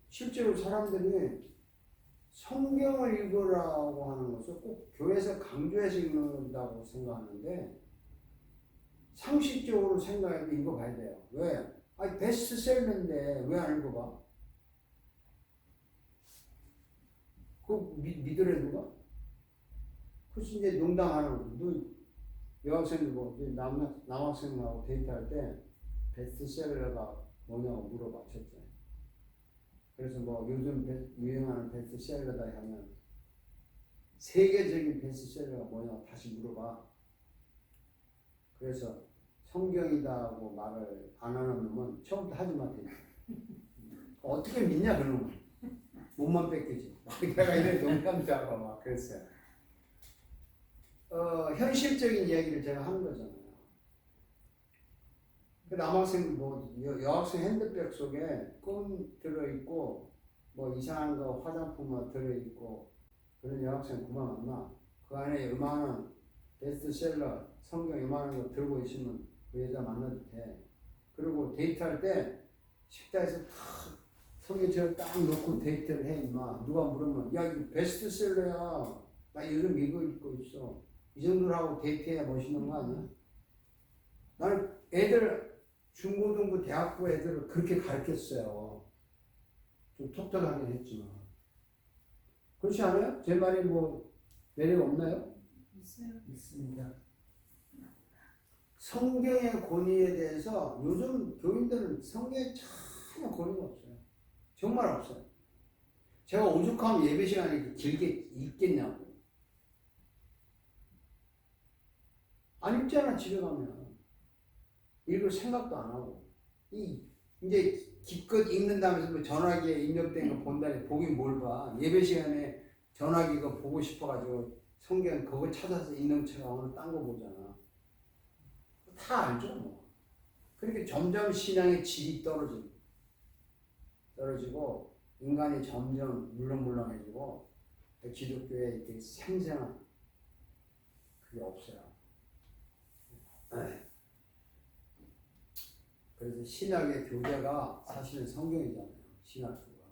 실제로 사람들이 성경을 읽으라고 하는 것은 꼭 교회에서 강조해서 읽는다고 생각하는데 상식적으로 생각해서 읽어봐야 돼요. 왜? 아니 베스트셀러인데 왜 안 읽어봐? 그거 믿으래 누가? 그래서 이제 농담하는 거. 너 여학생들 뭐 남학생하고 데이트할 때 베스트셀러가 뭐냐고 물어봐 첫째. 그래서 뭐 요즘 유행하는 베스트셀러다 하면 세계적인 베스트셀러가 뭐냐고 다시 물어봐. 그래서 성경이다고 말을 안 하는 놈은 처음부터 하지 마. 어떻게 믿냐 그런 놈은. 몸만 뺏기지. 내가 이런 농담도 하고 막 그랬어요. 현실적인 이야기를 제가 하는 거잖아요. 그 남학생 여학생 핸드백 속에 껌 들어있고 뭐 이상한 거 화장품 들어있고 그런 여학생 그만 만나. 그 안에 요만한 베스트셀러 성경 요만한 거 들고 있으면 그 여자 만나도 돼. 그리고 데이트할 때 식당에서 탁 성경책을 딱 놓고 데이트를 해 임마. 누가 물으면 야 이거 베스트셀러야. 나 요즘 이거 읽고 있어. 이 정도로 하고 데이트해야 멋있는 거 아니야? 나는 애들 중고등부 대학부 애들을 그렇게 가르쳤어요. 좀 톡톡하긴 했지만. 그렇지 않아요? 제 말이 뭐 매력 없나요? 있어요. 있습니다. 성경의 권위에 대해서 요즘 교인들은 성경에 전혀 권위가 없어요. 정말 없어요. 제가 오죽하면 예배 시간에 길게 읽겠냐고. 안 읽잖아 집에 가면. 읽을 생각도 안 하고. 이제 기껏 읽는다면서 뭐 전화기에 입력된 거 본다니 보긴 뭘 봐. 예배 시간에 전화기 거 보고 싶어가지고 성경 그거 찾아서 읽는 척하고는 딴 거 보잖아. 다 알죠 뭐. 그렇게 점점 신앙의 질이 떨어지고 인간이 점점 물렁물렁해지고 기독교에 이렇게 생생한 그게 없어요. 그래서 신학의 교재가 사실은 성경이잖아요. 신학교가.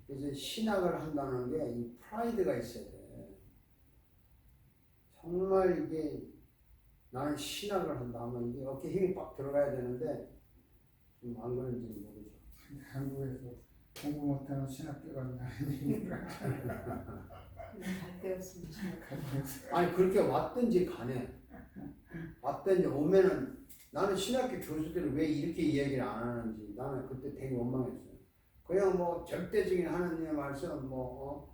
그래서 신학을 한다는 게 이 프라이드가 있어야 돼. 정말 이게 나는 신학을 한다 하면 이게 어깨 힘이 빡 들어가야 되는데 좀 안 그런지 모르죠. 한국에서 공부 못하는 신학교가 나니까 갈데 없습니다. 아니 그렇게 왔든지 간에 왔든지 오면은 나는 신학교 교수들이 왜 이렇게 이야기를 안 하는지 나는 그때 되게 원망했어요. 그냥 뭐 절대적인 하나님의 말씀 100%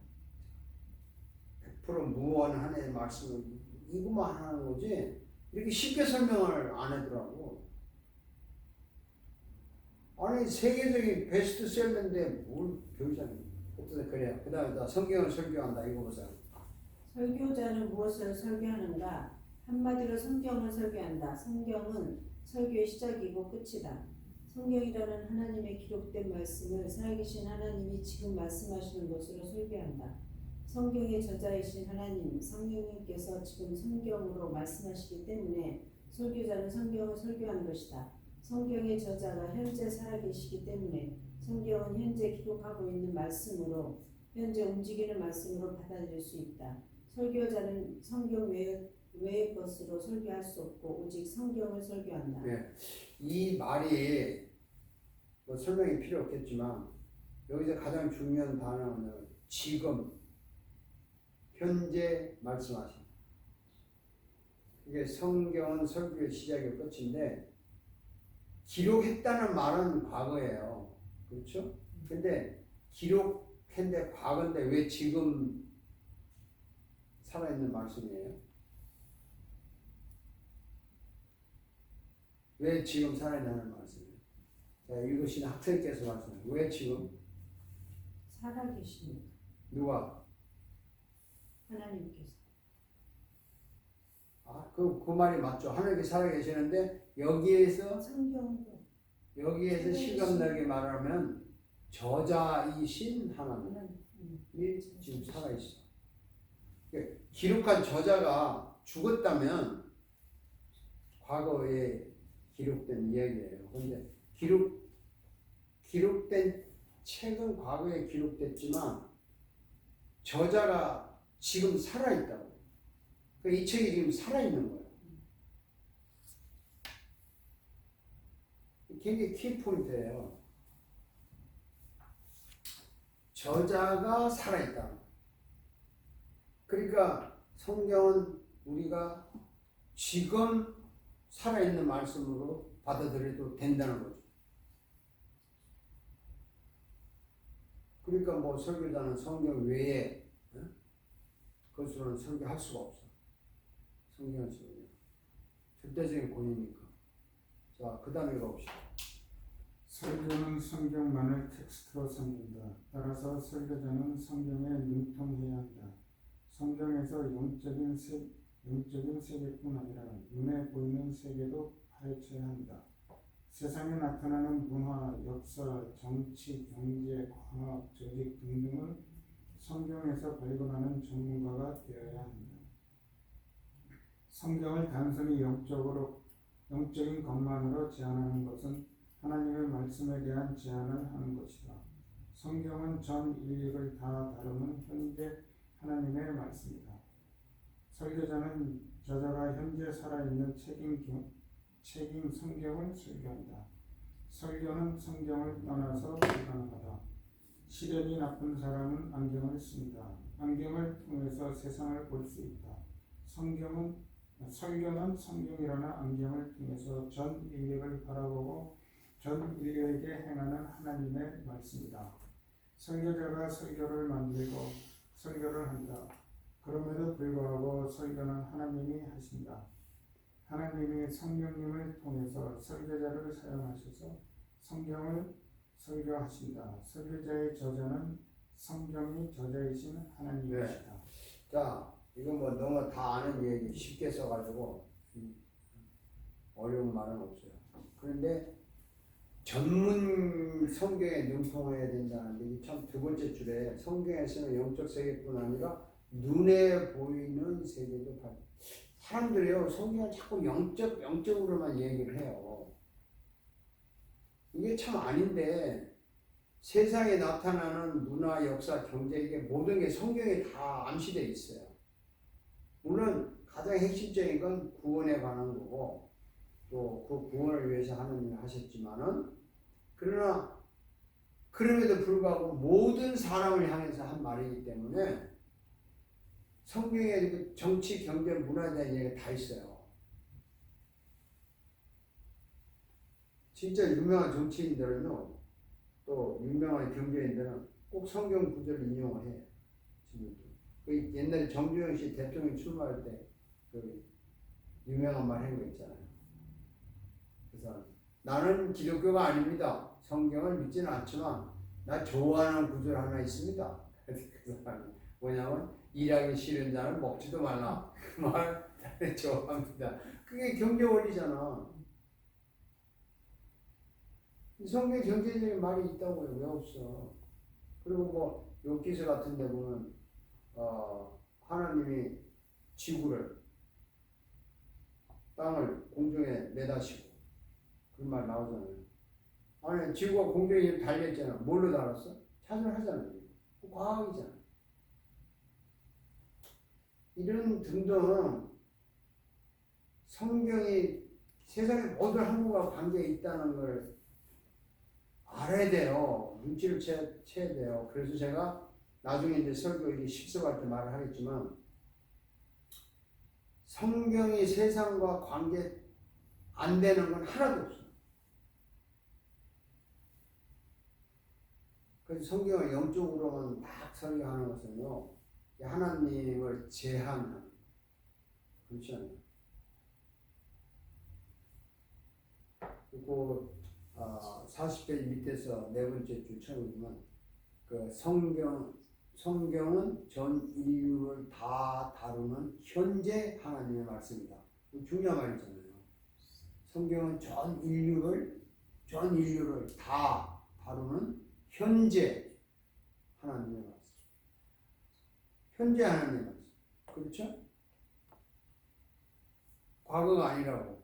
무한 하나님의 말씀을 이거만 하는 거지 이렇게 쉽게 설명을 안 하더라고. 아니 세계적인 베스트셀러인데 뭘 배우자니? 어쨌든 그래요. 그 다음에 성경을 설교한다 이거 보세요. 설교자는 무엇을 설교하는가? 한마디로 성경을 설교한다. 성경은 설교의 시작이고 끝이다. 성경이라는 하나님의 기록된 말씀을 살아계신 하나님이 지금 말씀하시는 것으로 설교한다. 성경의 저자이신 하나님, 성령님께서 지금 성경으로 말씀하시기 때문에 설교자는 성경을 설교하는 것이다. 성경의 저자가 현재 살아계시기 때문에 성경은 현재 기록하고 있는 말씀으로 현재 움직이는 말씀으로 받아들일 수 있다. 설교자는 성경 외의 것으로 설교할 수 없고 오직 성경을 설교한다. 네. 이 말이 뭐 설명이 필요 없겠지만 여기서 가장 중요한 단어는 지금 현재 말씀하신 이게 성경은 설교의 시작이고 끝인데 기록했다는 말은 과거예요. 그렇죠? 근데 기록했는데 과거인데 왜 지금 살아있는 말씀이에요? 왜 지금 살아있는 말씀이에요? 자, 읽으시는 학생께서 말씀해요. 왜 지금? 살아계십니다. 누가? 하나님께서. 그 말이 맞죠. 하나님께 살아계시는데 여기에서 성경도 실감나게 말하면 저자이신 하나님이 지금 살아있어. 기록한 저자가 죽었다면 과거에 기록된 이야기예요. 그런데 기록된 책은 과거에 기록됐지만 저자가 지금 살아있다고. 이 책이 지금 살아있는 거예요. 굉장히 키포인트예요. 저자가 살아있다. 그러니까 성경은 우리가 지금 살아있는 말씀으로 받아들여도 된다는 거죠. 그러니까 뭐 설교자는 성경 외에 그것으로는 설교할 수가 없어. 성경을 설교. 절대적인 권위니까. 자, 그 다음에 읽어봅시다. 설교는 성경만을 텍스트로 삼는다. 따라서 설교자는 성경에 능통해야 한다. 성경에서 영적인 세계뿐 아니라 눈에 보이는 세계도 파헤쳐야 한다. 세상에 나타나는 문화, 역사, 정치, 경제, 과학, 조직 등등을 성경에서 발견하는 전문가가 되어야 한다. 성경을 단순히 영적인 것만으로 제한하는 것은 하나님의 말씀에 대한 제한을 하는 것이다. 성경은 전 인류를 다 다루는 현재 하나님의 말씀이다. 설교자는 저자가 현재 살아있는 책인 성경을 설교한다. 설교는 성경을 떠나서 불가능하다. 시력이 나쁜 사람은 안경을 씁니다. 안경을 통해서 세상을 볼 수 있다. 설교는 성경이라는 안경을 통해서 전 인류를 바라보고 전 인류에게 행하는 하나님의 말씀이다. 설교자가 설교를 만들고 설교를 한다. 그럼에도 불구하고 설교는 하나님이 하신다. 하나님이 성령님을 통해서 설교자를 사용하셔서 성경을 설교하신다. 설교자의 저자는 성경이 저자이신 하나님이시다. 네. 자, 이건 뭐 너무 다 아는 얘기 쉽게 써가지고 어려운 말은 없어요. 그런데 전문 성경에 능통해야 된다는데 이 참 두 번째 줄에 성경에서는 영적 세계뿐 아니라 눈에 보이는 세계도 봐. 사람들이요 성경을 자꾸 영적으로만 얘기를 해요. 이게 참 아닌데 세상에 나타나는 문화, 역사, 경제 이게 모든 게 성경에 다 암시되어 있어요. 물론 가장 핵심적인 건 구원에 관한 거고 또 그 구원을 위해서 하느님이 하셨지만은 그러나 그럼에도 불구하고 모든 사람을 향해서 한 말이기 때문에 성경에 그 정치, 경제, 문화에 대한 얘기가 다 있어요. 진짜 유명한 정치인들은요, 또 유명한 경제인들은 꼭 성경 구절을 인용을 해요. 지금도. 그 옛날에 정주영 씨 대통령 출마할 때 그 유명한 말 한 거 있잖아요. 그래서 나는 기독교가 아닙니다. 성경을 믿지는 않지만 나 좋아하는 구절 하나 있습니다. 그래서 그 사람이 뭐냐면 일하기 싫은 자는 먹지도 말라. 그 말 좋아합니다. 그게 경제 원리잖아. 성경에 경제적인 말이 있다고요. 왜 없어? 그리고 뭐 욥기서 같은 데 보면 하나님이 지구를 땅을 공중에 매다시고 그런 말 나오잖아요. 아니 지구가 공중에 달려있잖아. 뭘로 달았어? 찾으려 하잖아요. 과학이잖아. 이런 등등 성경이 세상의 모든 항구가 관계에 있다는 걸 알아야 돼요. 눈치를 채야 돼요. 그래서 제가 나중에 이제 설교 이제 실습할 때 말을 하겠지만 성경이 세상과 관계 안 되는 건 하나도 없어요. 그래서 성경을 영적으로만 딱 설교하는 것은요, 하나님을 제한하는, 그렇지 않아요? 그리고 40페이지 밑에서 네 번째 줄 처음 보면 그 성경은 전 인류를 다 다루는 현재 하나님의 말씀이다. 중요한 말이잖아요. 성경은 전 인류를 다 다루는 현재 하나님의 말씀. 현재 하나님의 말씀. 그렇죠? 과거가 아니라고.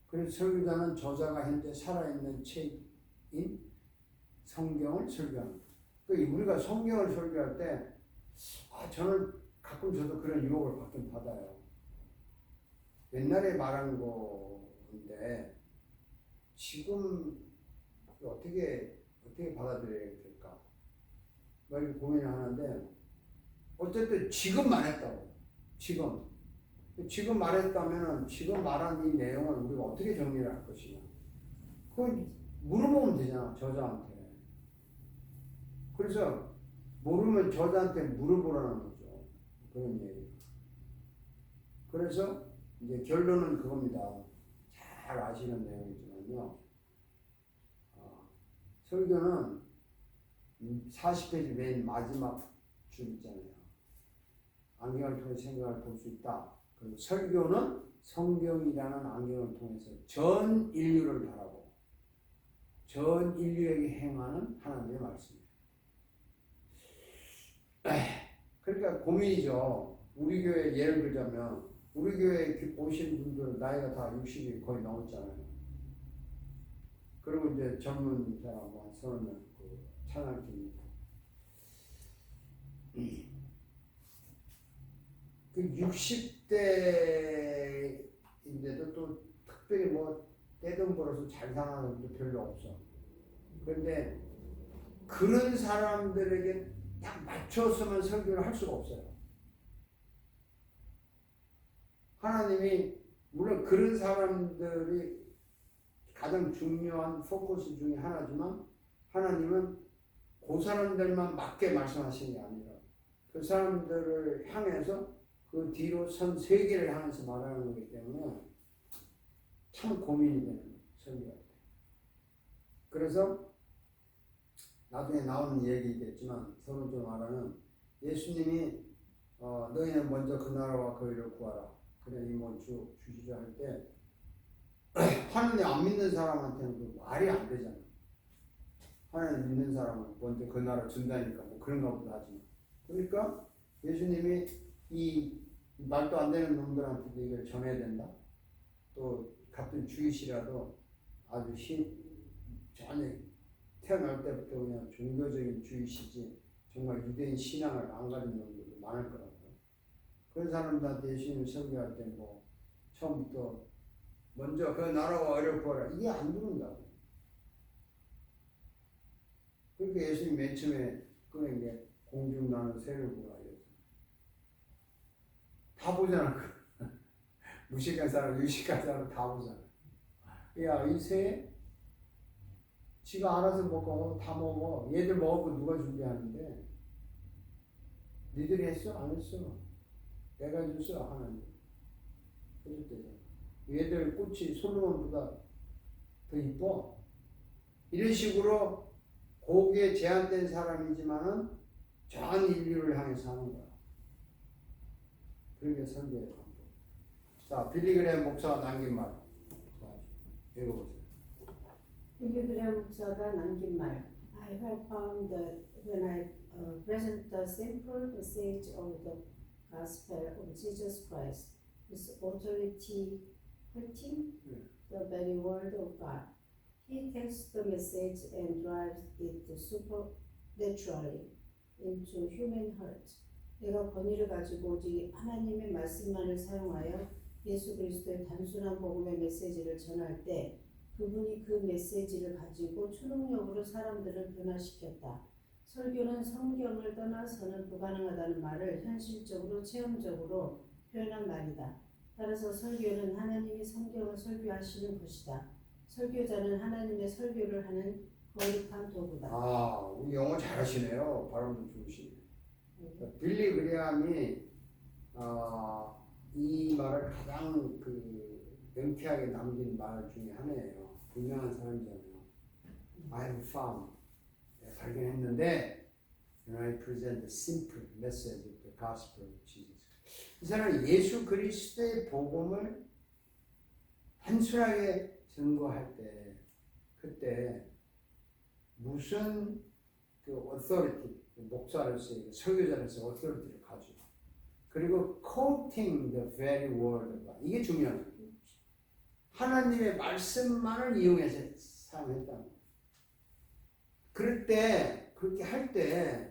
그래서 설교자는 저자가 현재 살아있는 책인 성경을 설교합니다. 우리가 성경을 설교할 때, 저는 가끔 저도 그런 유혹을 받긴 받아요. 옛날에 말한 건데, 지금 어떻게 받아들여야 될까? 이렇게 고민을 하는데, 어쨌든 지금 말했다고. 지금 말했다면 지금 말한 이 내용을 우리가 어떻게 정리를 할 것이냐. 그건 물어보면 되잖아, 저자한테. 그래서 모르면 저자한테 물어보라는 거죠. 그런 얘기. 그래서 이제 결론은 그겁니다. 잘 아시는 내용이지만요. 설교는 40페이지 맨 마지막 줄 있잖아요. 안경을 통해 생각을 볼 수 있다. 그리고 설교는 성경이라는 안경을 통해서 전 인류를 바라보 전 인류에게 행하는 하나님의 말씀이에요. 그러니까 고민이죠. 우리 교회 예를 들자면 우리 교회 오신 분들 나이가 다 60이 거의 넘었잖아요. 그리고 이제 젊은 사람 뭐 서너 명 찬양팀 있고 그 60대인데도 또 특별히 뭐 떼돈 벌어서 잘 사는 분도 별로 없어. 그런데 그런 사람들에게 딱 맞춰서만 설교를 할 수가 없어요. 하나님이 물론 그런 사람들이 가장 중요한 포커스 중에 하나지만 하나님은 그 사람들만 맞게 말씀하시는 게 아니라 그 사람들을 향해서 그 뒤로 선 세계를 향해서 말하는 거기 때문에 참 고민이 되는 설교할 때. 그래서 나중에 나오는 얘기겠지만 서로 좀 말하는 예수님이 너희는 먼저 그 나라와 그 의를 구하라. 그래 이건 주시자 할 때 하나님 안 믿는 사람한테는 그 말이 안 되잖아. 하나님 믿는 사람은 먼저 그 나라 준다니까 뭐 그런가 보다 하지만. 그러니까 예수님이 이 말도 안 되는 놈들한테도 이걸 전해야 된다. 또 같은 주이시라도 아주 전혀 태어날 때부터 그냥 종교적인 주이시지 정말 유대인 신앙을 안 가진 놈들도 많을 거라고요. 그런 사람들한테 예수님을 설교할 때 뭐 처음부터 먼저 그 나라와 의를 구하라 이게 안 들어온다고. 그러니까 예수님 맨 처음에 꺼낸 게 공중 나는 새를 보라 이랬잖아. 다 보잖아. 무식한 사람, 유식한 사람 다 보잖아. 야, 이 새 지가 알아서 먹어. 다 먹어. 얘들 먹을 거 누가 준비하는데? 니들이 했어? 안 했어? 내가 줬어? 하나님. 해줬대잖아. 얘들 꽃이 솔로몬보다 더 이뻐. 이런 식으로 거기에 제한된 사람이지만은 전 인류를 향해서 하는 거야. 그게 설교의 방법. 자, 빌리그레임 목사가 남긴 말. 자, 읽어보세요. 빌리그레임 목사가 남긴 말. I have found that when I present the simple message of the gospel of Jesus Christ, with authority preaching the very word of God, He takes the message and drives it supernaturally into human heart. 내가 권위를 가지고 오직 하나님의 말씀만을 사용하여 예수 그리스도의 단순한 복음의 메시지를 전할 때 그분이 그 메시지를 가지고 초능력으로 사람들을 변화시켰다. 설교는 성경을 떠나서는 불가능하다는 말을 현실적으로 체험적으로 표현한 말이다. 따라서 설교는 하나님이 성경을 설교하시는 것이다. 설교자는 하나님의 설교를 하는 거룩한 도구다. 아, 우리 영어 잘하시네요. 발음도 좋으시네. 빌리 그레함이 이 말을 가장 명쾌하게 남긴 말 중에 하나예요. 유명한 사람이잖아요. I have found. 내가 발견했는데 when I present the simple message of the gospel of Jesus. 이 사람은 예수 그리스도의 복음을 단순하게 증거할 때 그때 무슨 authority 목사로서 설교자로서 authority를 가지고 그리고 quoting the very word of God 이게 중요한 거예요. 하나님의 말씀만을 이용해서 사용했다는 거예요. 그럴 때 그렇게 할 때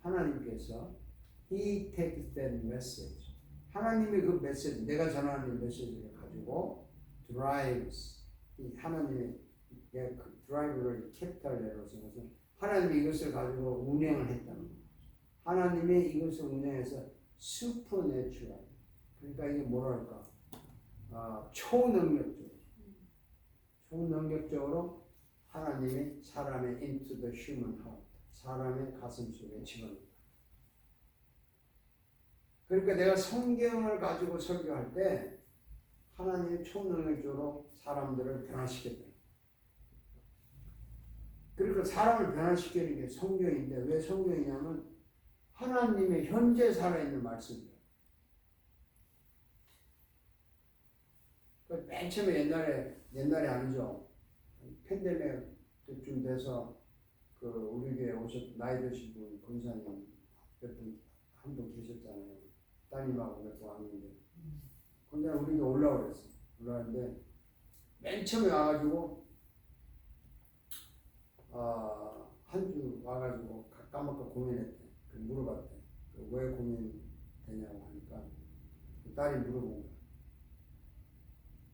하나님께서 He takes that message 하나님의 그 메시지 내가 전하는 메시지를 가지고 drives 하나님의 드라이브를 캐피탈 레로 써서 하나님이 이것을 가지고 운행을 했다는 거예요. 하나님이 이것을 운행해서 슈퍼내추럴 그러니까 이게 뭐랄까 초능력적으로 하나님이 사람의 into the human heart 사람의 가슴 속에 집어넣는다. 그러니까 내가 성경을 가지고 설교할 때 하나님의 초능력적으로 사람들을 변화시켰다. 그러니까 사람을 변화시키는 게 성경인데 왜 성경이냐면 하나님의 현재 살아있는 말씀이에요. 맨 처음에 옛날에 아니죠. 팬데믹 때쯤 돼서 우리 교회 나이 드신 분 권사님 한 분 계셨잖아요. 따님하고 몇 분 왔는데 권사님 우리 교회 올라왔는데 맨 처음에 와가지고 한 주 와가지고 까먹고 고민했대. 물어봤대. 왜 고민되냐고 하니까 딸이 물어본 거야.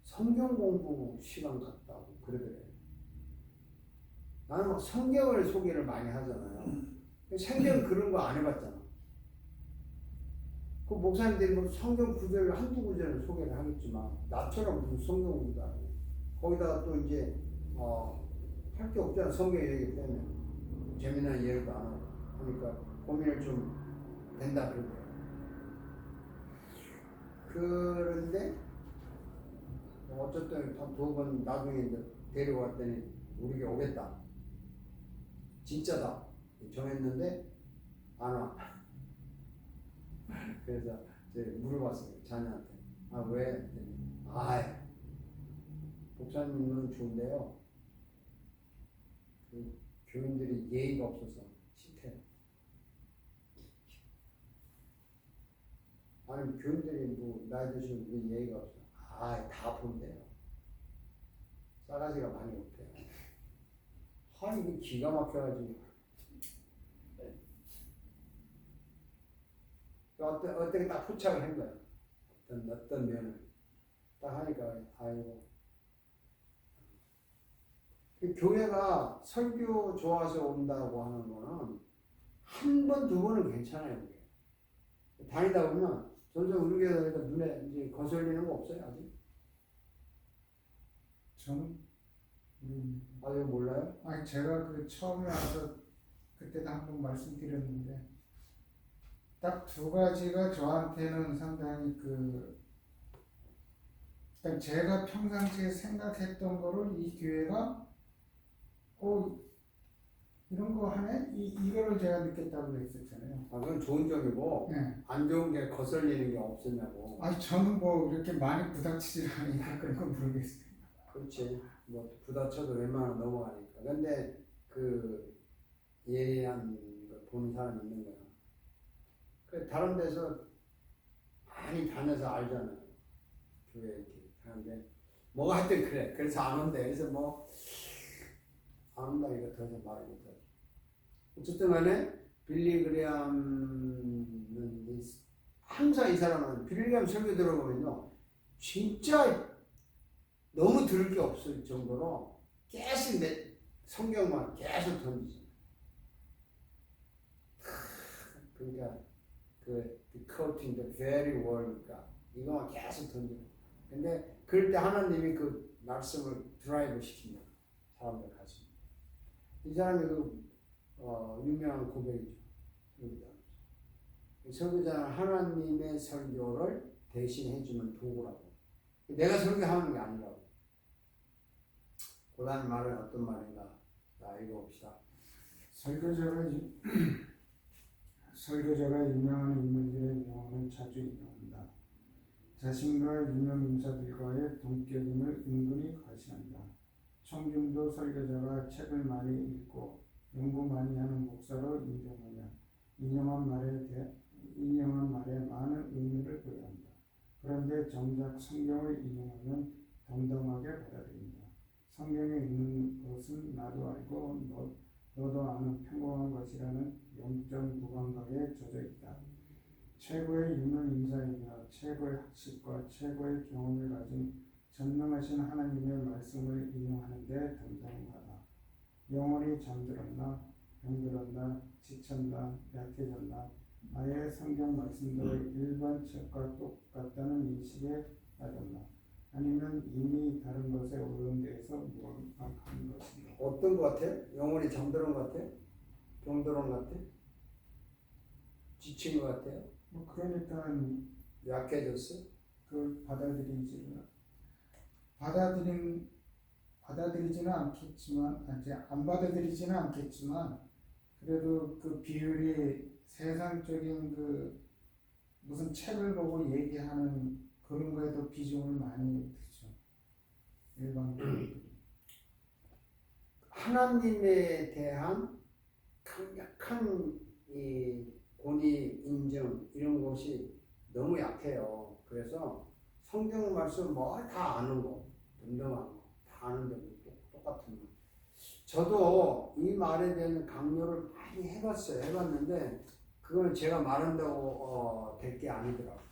성경 공부 시간 같다고 그러더래. 나는 막 성경을 소개를 많이 하잖아요. 성경 그런 거 안 해봤잖아. 그 목사님들이 뭐 성경 구절을 한두 구절을 소개를 하겠지만 나처럼 무슨 성경 공부도 안 하고 거기다가 또 이제 할 게 없잖아. 성경 얘기 때문에 재미난 이야기도 안 하고 그러니까 고민을 좀 된다 그러더라고요. 그런데 어쨌든 두 번 나중에 이제 데려왔더니 우리에게 오겠다. 진짜다. 정했는데 안 와. 그래서 이제 물어봤어요. 자녀한테. 왜? 목사님은 좋은데요. 그 교인들이 예의가 없어서 싫대요. 아니 교인들이 뭐 나이 드시면 왜 예의가 없어? 다 본대요. 싸가지가 많이 없대요. 이게 기가 막혀가지고 어떻게 딱 포착을 한 거야. 어떤 면을 딱 하니까 아이고. 교회가 설교 좋아서 온다고 하는 거는 한 번, 두 번은 괜찮아요. 그게. 다니다 보면 점점 우리 교회가 눈에 이제 거슬리는 거 없어요, 아직? 저는 아직 몰라요? 아니 제가 그 처음에 와서 그때도 한번 말씀드렸는데 딱 두 가지가 저한테는 상당히 그러니까 제가 평상시에 생각했던 거를 이 교회가 이런 거 하네? 이거를 제가 느꼈다고 했었잖아요. 그건 좋은 점이고 네. 안 좋은 게 거슬리는 게 없었냐고. 아니 저는 뭐 이렇게 많이 부닥치질 않으니까 그런 건 모르겠어요. 그렇지. 뭐 부딪혀도 웬만하면 넘어가니까. 근데 그 예리한 거 보는 사람이 있는 거야. 그 다른 데서 많이 다녀서 알잖아요. 교회 이렇게 하는데 뭐가 하여튼 그래. 그래서 안 온대. 그래서 뭐 안 온다 이거 더 이상 말을 못하지. 어쨌든 간에 빌리 그레함은 항상 이 사람은 빌리 그레함 설교 들어보면요. 진짜 너무 들을 게 없을 정도로 계속 성경만 계속 던지죠. 그러니까 quoting the very word가 이거만 계속 던져요. 근데 그럴 때 하나님이 그 말씀을 드라이브 시킨다. 사람들 가슴. 이 사람이 유명한 고백이죠. 설교자는 하나님의 설교를 대신해주는 도구라고. 내가 설교하는 게 아니라고. 고단 말은 어떤 말인가? 자, 읽어봅시다. 설교자가 유명한 인물들의 명언을 자주 인용한다. 자신과 유명 인사들과의 동격임을 은근히 과시한다. 청중도 설교자가 책을 많이 읽고 연구 많이 하는 목사로 인정하며 인용한 말에 많은 의미를 부여한다. 그런데 정작 성경을 인용하면 덤덤하게 받아들인다. 성경에 있는 것은 나도 알고 너도 아는 평범한 것이라는 영적 무감각에 젖어 있다. 최고의 유명 인사이며 최고의 학식과 최고의 경험을 가진 전능하신 하나님의 말씀을 인용하는데 덤덤하다. 영혼이 잠들었나, 병들었나, 지쳤나, 약해졌나, 아예 성경 말씀들을 일반 책과 똑같다는 인식에 빠졌나, 아니면 이미 다른 것에 오염돼서 무감각한 것인가. 어떤 것 같아? 영혼이 잠들은 것 같아? 병들은 것 같아? 지친 것 같아요? 뭐 그러니까 약해졌어? 그걸 받아들이지는 않겠지만, 안 받아들이지는 않겠지만, 그래도 그 비율이 세상적인 무슨 책을 보고 얘기하는 그런 거에도 비중을 많이 두죠. 일반적으로. 하나님에 대한 강력한 이 권위 인정 이런 것이 너무 약해요. 그래서 성경 말씀 뭐 다 아는 거, 덤덤한 거, 다 아는데 똑같은 거. 저도 이 말에 대한 강요를 많이 해봤는데 그거는 제가 말한다고 될 게 아니더라고요.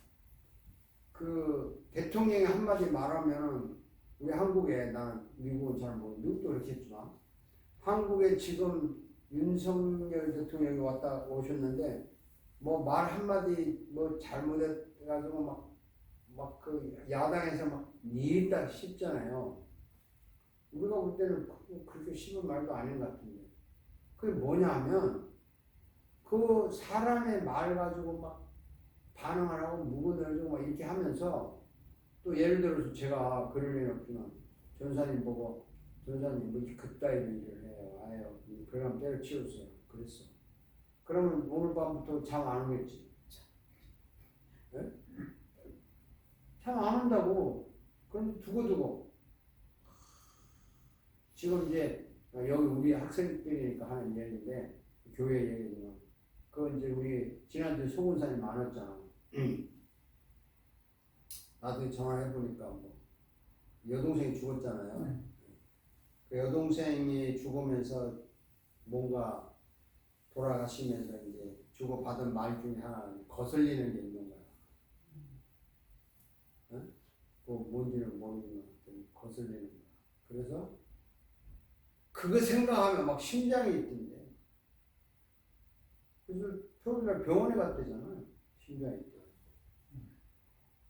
그 대통령이 한마디 말하면은 우리 한국에, 나는 미국은 잘 모르고 미국도 그렇겠지만 한국에 지금 윤석열 대통령이 오셨는데 뭐 말 한마디 뭐 잘못해가지고 막 그 야당에서 막 니린다 싶잖아요. 우리가 볼 때는 그렇게 씹은 말도 아닌 것 같은데 그게 뭐냐 하면 그 사람의 말 가지고 막 반응을 하고 묵어내고 막 이렇게 하면서 또 예를 들어서 제가 그럴 일은 없지만 전사님 보고 전사님 뭐 이렇게 그따위 일을 해요. 아유 그럼 때려치웠어요. 그랬어. 그러면 오늘 밤부터 잠 안 오겠지. 네? 잠 안 온다고. 그럼 두고두고 지금 이제 여기 우리 학생들이니까 하는 얘기인데 교회 얘기지만 그 이제 우리 지난주에 소문산이 많았잖아. 나도 전화해 보니까 뭐 여동생이 죽었잖아요. 그 여동생이 죽으면서 뭔가 돌아가시면서 이제 주고받은 말 중에 하나는 거슬리는 게 있는 거야. 응? 그 뭔지는 모르지만 거슬리는 거야. 그래서 그거 생각하면 막 심장이 뛰는데. 그래서 토요일날 병원에 갔대잖아. 심장이 뛰어.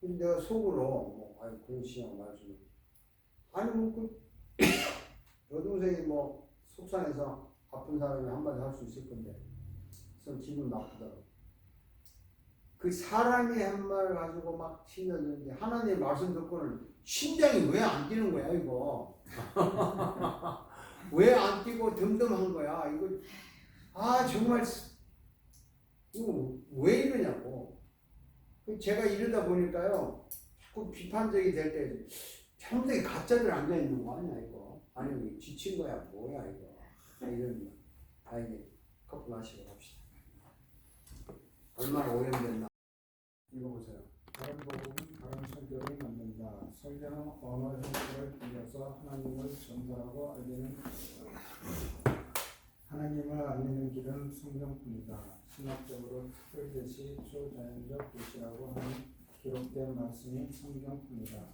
근데 내가 속으로 뭐 아이 그런 시간 말씀. 아니 뭐 그 여동생이 뭐 속상해서 아픈 사람이 한마디 할 수 있을 건데 그래서 기분 나쁘더라고. 그 사람이 한 말 가지고 막 신경쓰는데 하나님의 말씀 듣고는 심장이 왜 안 뛰는 거야 이거. 왜 안 뛰고 덤덤한 거야 이거. 아 정말 이거 왜 이러냐고. 제가 이러다 보니까요 자꾸 비판적이 될 때 평소에 가짜들 앉아있는 거 아니야 이거. 아니 지친 거야 뭐야 이거. 이런 거. 아 이게 커피 마시고 갑시다. 얼마나 오염됐나 읽어보세요. 다른 복음은 다른 설교를 만든다. 설교는 언어 형태를 빌려서 하나님을 전달하고 알리는 것이다. 하나님을 알리는 길은 성경뿐이다. 신학적으로 특별 계시, 초자연적 계시라고 하는 기록된 말씀이 성경뿐이다.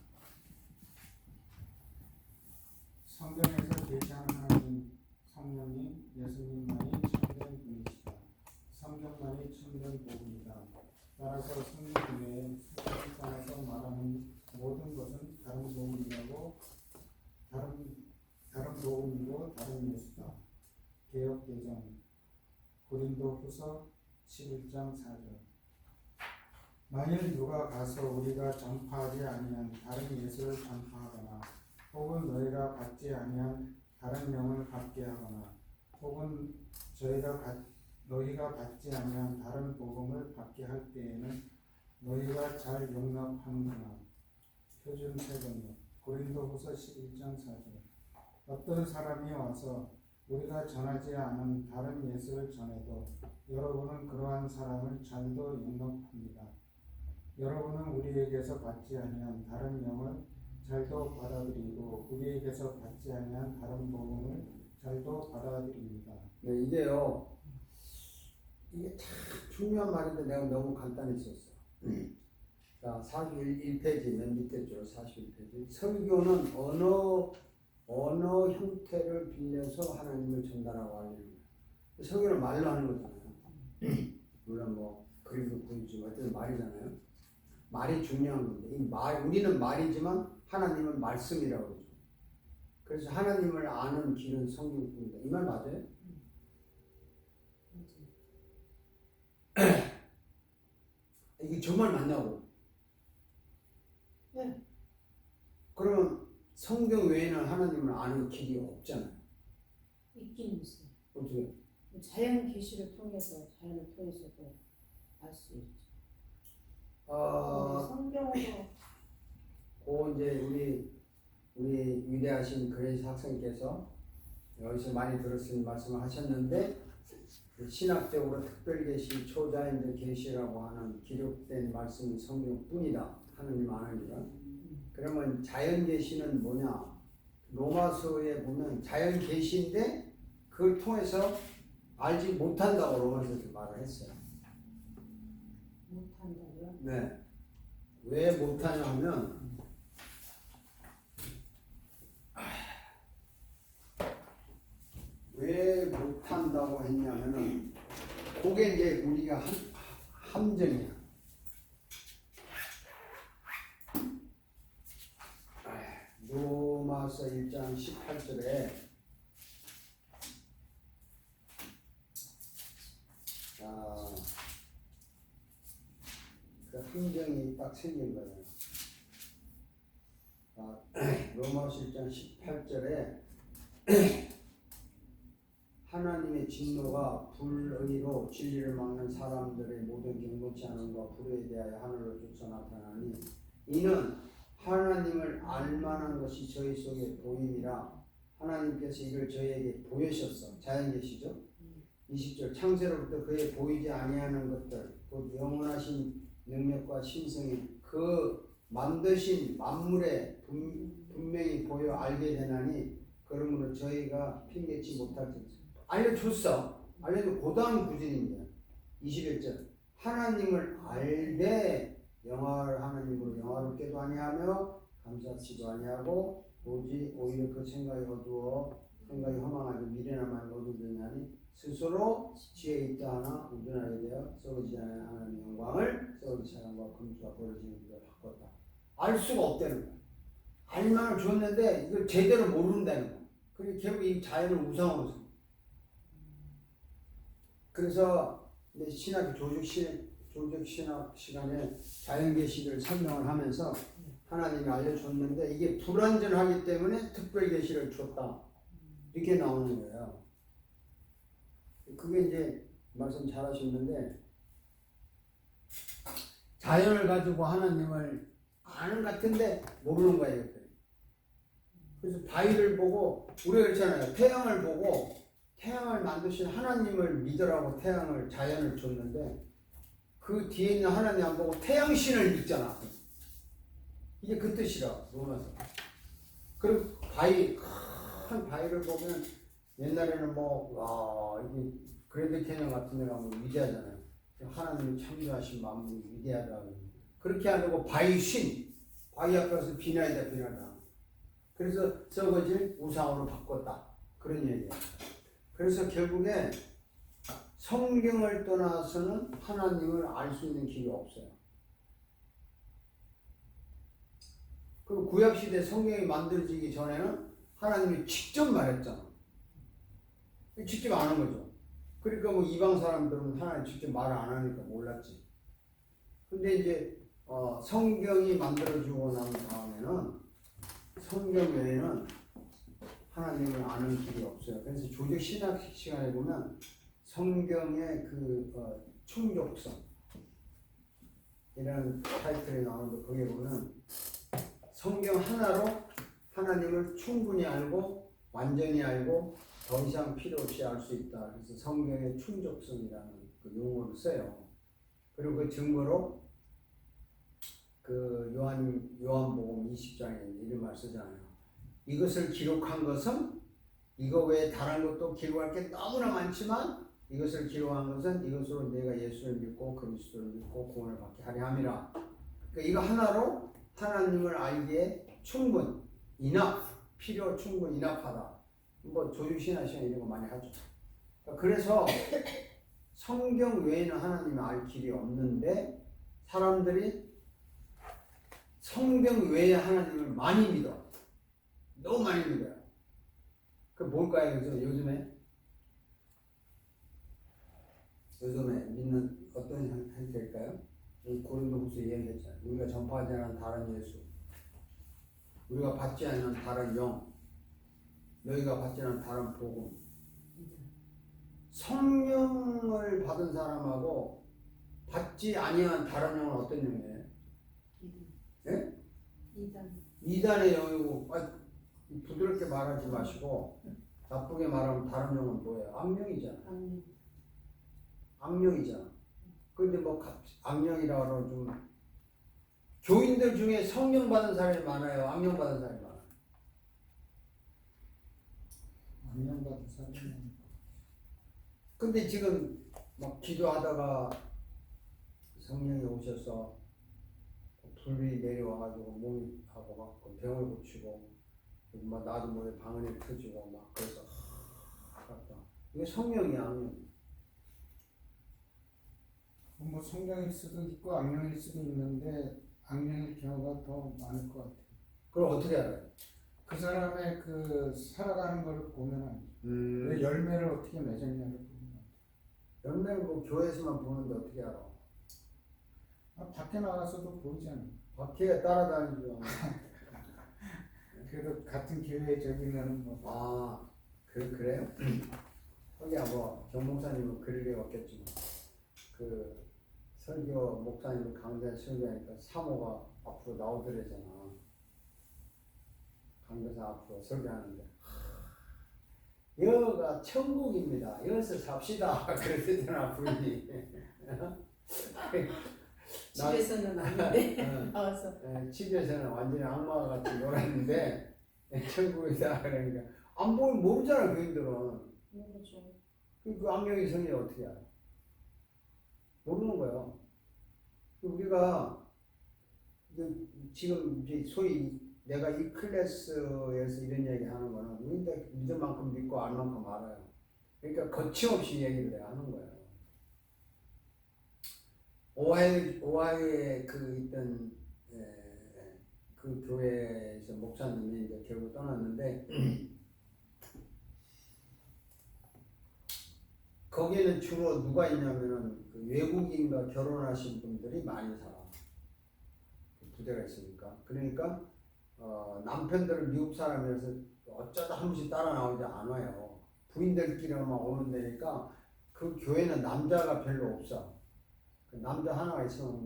성경에서 계시하는 하나님, 성령님, 예수님만이 참된 분이시다. 성경만이 참된 복음이다. 따라서 성경 외에 세상에서 말하는 모든 것은 다른 복음이고 다른 예수다. 개역개정 고린도후서 11장 4절. 만일 누가 가서 우리가 전파하지 아니한 다른 예수를 전파하거나 혹은 너희가 받지 아니한 다른 명을 받게 하거나 혹은 너희가 받지 아니한 다른 복음을 받게 할 때에는 너희가 잘 용납하는구나. 표준 세번역 고린도후서 11장 4절. 어떤 사람이 와서 우리가 전하지 않은 다른 예수를 전해도 여러분은 그러한 사람을 잘도 용납합니다. 여러분은 우리에게서 받지 아니한 다른 영을 잘도 받아들이고 우리에게서 받지 아니한 다른 복음을 잘도 받아들입니다. 네, 이게요. 이게 참 중요한 말인데 내가 너무 간단히 썼어. 자, 41페이지 맨 밑에 줄 41페이지. 설교는 언어 형태를 빌려서 하나님을 전달하고 알리는 거예요. 설교는 말로 하는 거잖아요. 물론 뭐 그림도 보이지만 어쨌든 말이잖아요. 말이 중요한 건데 우리는 말이지만 하나님은 말씀이라고 그러죠. 그래서 하나님을 아는 길은 성경뿐이다. 이 말 맞아요? 이게 정말 맞냐고. 네. 그러면 성경 외에는 하나님을 아는 길이 없잖아요. 있긴 있어요. 어떻게? 자연 계시를 통해서 자연을 통해서도 알 수 있죠. 성경으로 이제 우리 위대하신 그레이스 학생께서 여기서 많이 들었으니 말씀을 하셨는데 신학적으로 특별계시, 초자연적 계시라고 하는 기록된 말씀은 성경뿐이다. 하느님 아는 길은. 그러면 자연계시는 뭐냐? 로마서에 보면 자연계시인데 그걸 통해서 알지 못한다고 로마서에서 말을 했어요. 못한다고요? 네. 왜 못하냐 하면 왜 못한다고 했냐면은 그게 이제 우리가 함정이야. 로마서 1장 18절에 그 함정이 딱 생긴 거예요. 로마서 1장 18절에 하나님의 진노가 불의로 진리를 막는 사람들의 모든 경건치 않음과 불의에 대하여 하늘로 쫓아 나타나니 이는 하나님을 알만한 것이 저희 속에 보임이라 하나님께서 이를 저희에게 보이셨어. 자연 계시죠? 20절 창세로부터 그의 보이지 아니하는 것들 곧 영원하신 능력과 신성이 그 만드신 만물에 분명히 보여 알게 되나니 그러므로 저희가 핑계치 못할 것 알려줬어. 알려도 고단 구절입니다. 21절 하나님을 알되 영화를 하나님으로 영화롭게도 아니하며 감사치도 아니하고 오히려 그 생각이 어두워 생각이 허망하게 미련함만 어두워지나니 스스로 지혜 있다 하나 우둔하게 되어 썩어지지 않은 하나님의 영광을 썩어진 사람과 금수와 버려지는 길을 바꿨다. 알 수가 없다는 거야. 알만을 줬는데 이걸 제대로 모른다는 거야. 그리고 결국 이 자연을 우상으로 삼아. 그래서 조직 신학 시간에 자연 계시를 설명을 하면서 하나님이 알려줬는데 이게 불완전하기 때문에 특별 계시를 줬다. 이렇게 나오는 거예요. 그게 이제 말씀 잘 하셨는데 자연을 가지고 하나님을 아는 것 같은데 모르는 거예요. 그래서 바위를 보고 우리가 그렇잖아요. 태양을 보고 태양을 만드신 하나님을 믿으라고 태양을 자연을 줬는데 그 뒤에 있는 하나님 안 보고 태양신을 믿잖아. 이게 그 뜻이라 로마서. 그리고 큰 바위를 보면 옛날에는 이게 그랜드 캐년 같은 데 가면 위대하잖아요. 하나님이 창조하신 만물이 위대하다고. 그렇게 안 하고 바위 앞에서 비나이다. 그래서 썩어질 우상으로 바꿨다. 그런 얘기예요. 그래서 결국에 성경을 떠나서는 하나님을 알 수 있는 길이 없어요. 그 구약시대 성경이 만들어지기 전에는 하나님이 직접 말했잖아. 직접 안 한 거죠. 그러니까 이방 사람들은 하나님 직접 말을 안 하니까 몰랐지. 근데 이제 성경이 만들어지고 난 다음에는 성경 외에는 하나님을 아는 길이 없어요. 그래서 조직 신학 시간에 보면 성경의 충족성 이라는 타이틀이 나오는데 거기에 보면 성경 하나로 하나님을 충분히 알고 완전히 알고 더 이상 필요 없이 알 수 있다. 그래서 성경의 충족성이라는 그 용어를 써요. 그리고 그 증거로 그 요한복음 20장에 이런 말 쓰잖아요. 이것을 기록한 것은 이거 외에 다른 것도 기록할 게 너무나 많지만 이것을 기록한 것은 이것으로 내가 예수를 믿고 그리스도를 믿고 구원을 받게 하려 함이라. 그러니까 이거 하나로 하나님을 알기에 충분, 필요 충분, 인합하다. 조직신학 시간 이런 거 많이 하죠. 그래서 성경 외에는 하나님을 알 길이 없는데 사람들이 성경 외에 하나님을 많이 믿어. 너무 많이 믿어요. 그 뭘까요? 그래서 요즘에 믿는 어떤 형태일까요? 고린도후서 이야기했잖아요. 우리가 전파하지 않은 다른 예수, 우리가 받지 않는 다른 영, 너희가 받지 않는 다른 복음. 성령을 받은 사람하고 받지 아니한 다른 영은 어떤 영이에요? 예? 이단의 영이고, 부드럽게 말하지 마시고 나쁘게 말하면 다른 영은 뭐예요? 악령이잖아. 악령이잖아. 근데 악령이라고 하면 좀 교인들 중에 성령 받은 사람이 많아요? 악령 받은 사람이 많아요? 악령 받은 사람이. 근데 지금 기도하다가 성령이 오셔서 불이 내려와가지고 몸이 하고 병을 고치고 나도 모르게 방언이 터지고 그래서 이게 성령이야, 악령. 성령일 수도 있고 악령일 수도 있는데 악령일 경우가 더 많을 것 같아요. 그걸 어떻게 알아요? 그 사람의 살아가는 걸 보면 왜 열매를 어떻게 맺었냐를 보면. 열매를 교회에서만 보는데 어떻게 알아? 밖에 나가서도 보이잖아요. 밖에 따라다니죠. 그래도 같은 교회에 저기면 그래요? 거기야 정 목사님은 그럴 리가 없겠지만 설교 목사님을 강좌에 설교하니까 사모가 앞으로 나오더래잖아. 강대사 앞으로 설교하는데 여가 천국입니다. 여기서 삽시다. 그러더잖아 부인이. 집에서는 아닌데 어, 나와서 집에서는 완전히 악마와 같이 놀았는데 천국이다 그러니까 안 보면 모르잖아 교인들은. 모르죠. 그 악령의 성질 어떻게 알아? 모르는 거예요. 우리가 지금 이제 소위 내가 이 클래스에서 이런 얘기 하는 거는 우리가 믿을 만큼 믿고 알 만큼 알아요. 그러니까 거침없이 얘기를 내가 하는 거예요. 오하이오에 그 있던 그 교회에서 목사님이 이제 결국 떠났는데 거기에는 주로 누가 있냐면은 그 외국인과 결혼하신 분들이 많이 살아. 부대가 있으니까. 그러니까 남편들은 미국 사람이라서 어쩌다 한 번씩 따라 나오지 않아요. 부인들끼리만 오는 데니까 그 교회는 남자가 별로 없어. 그 남자 하나가 있으면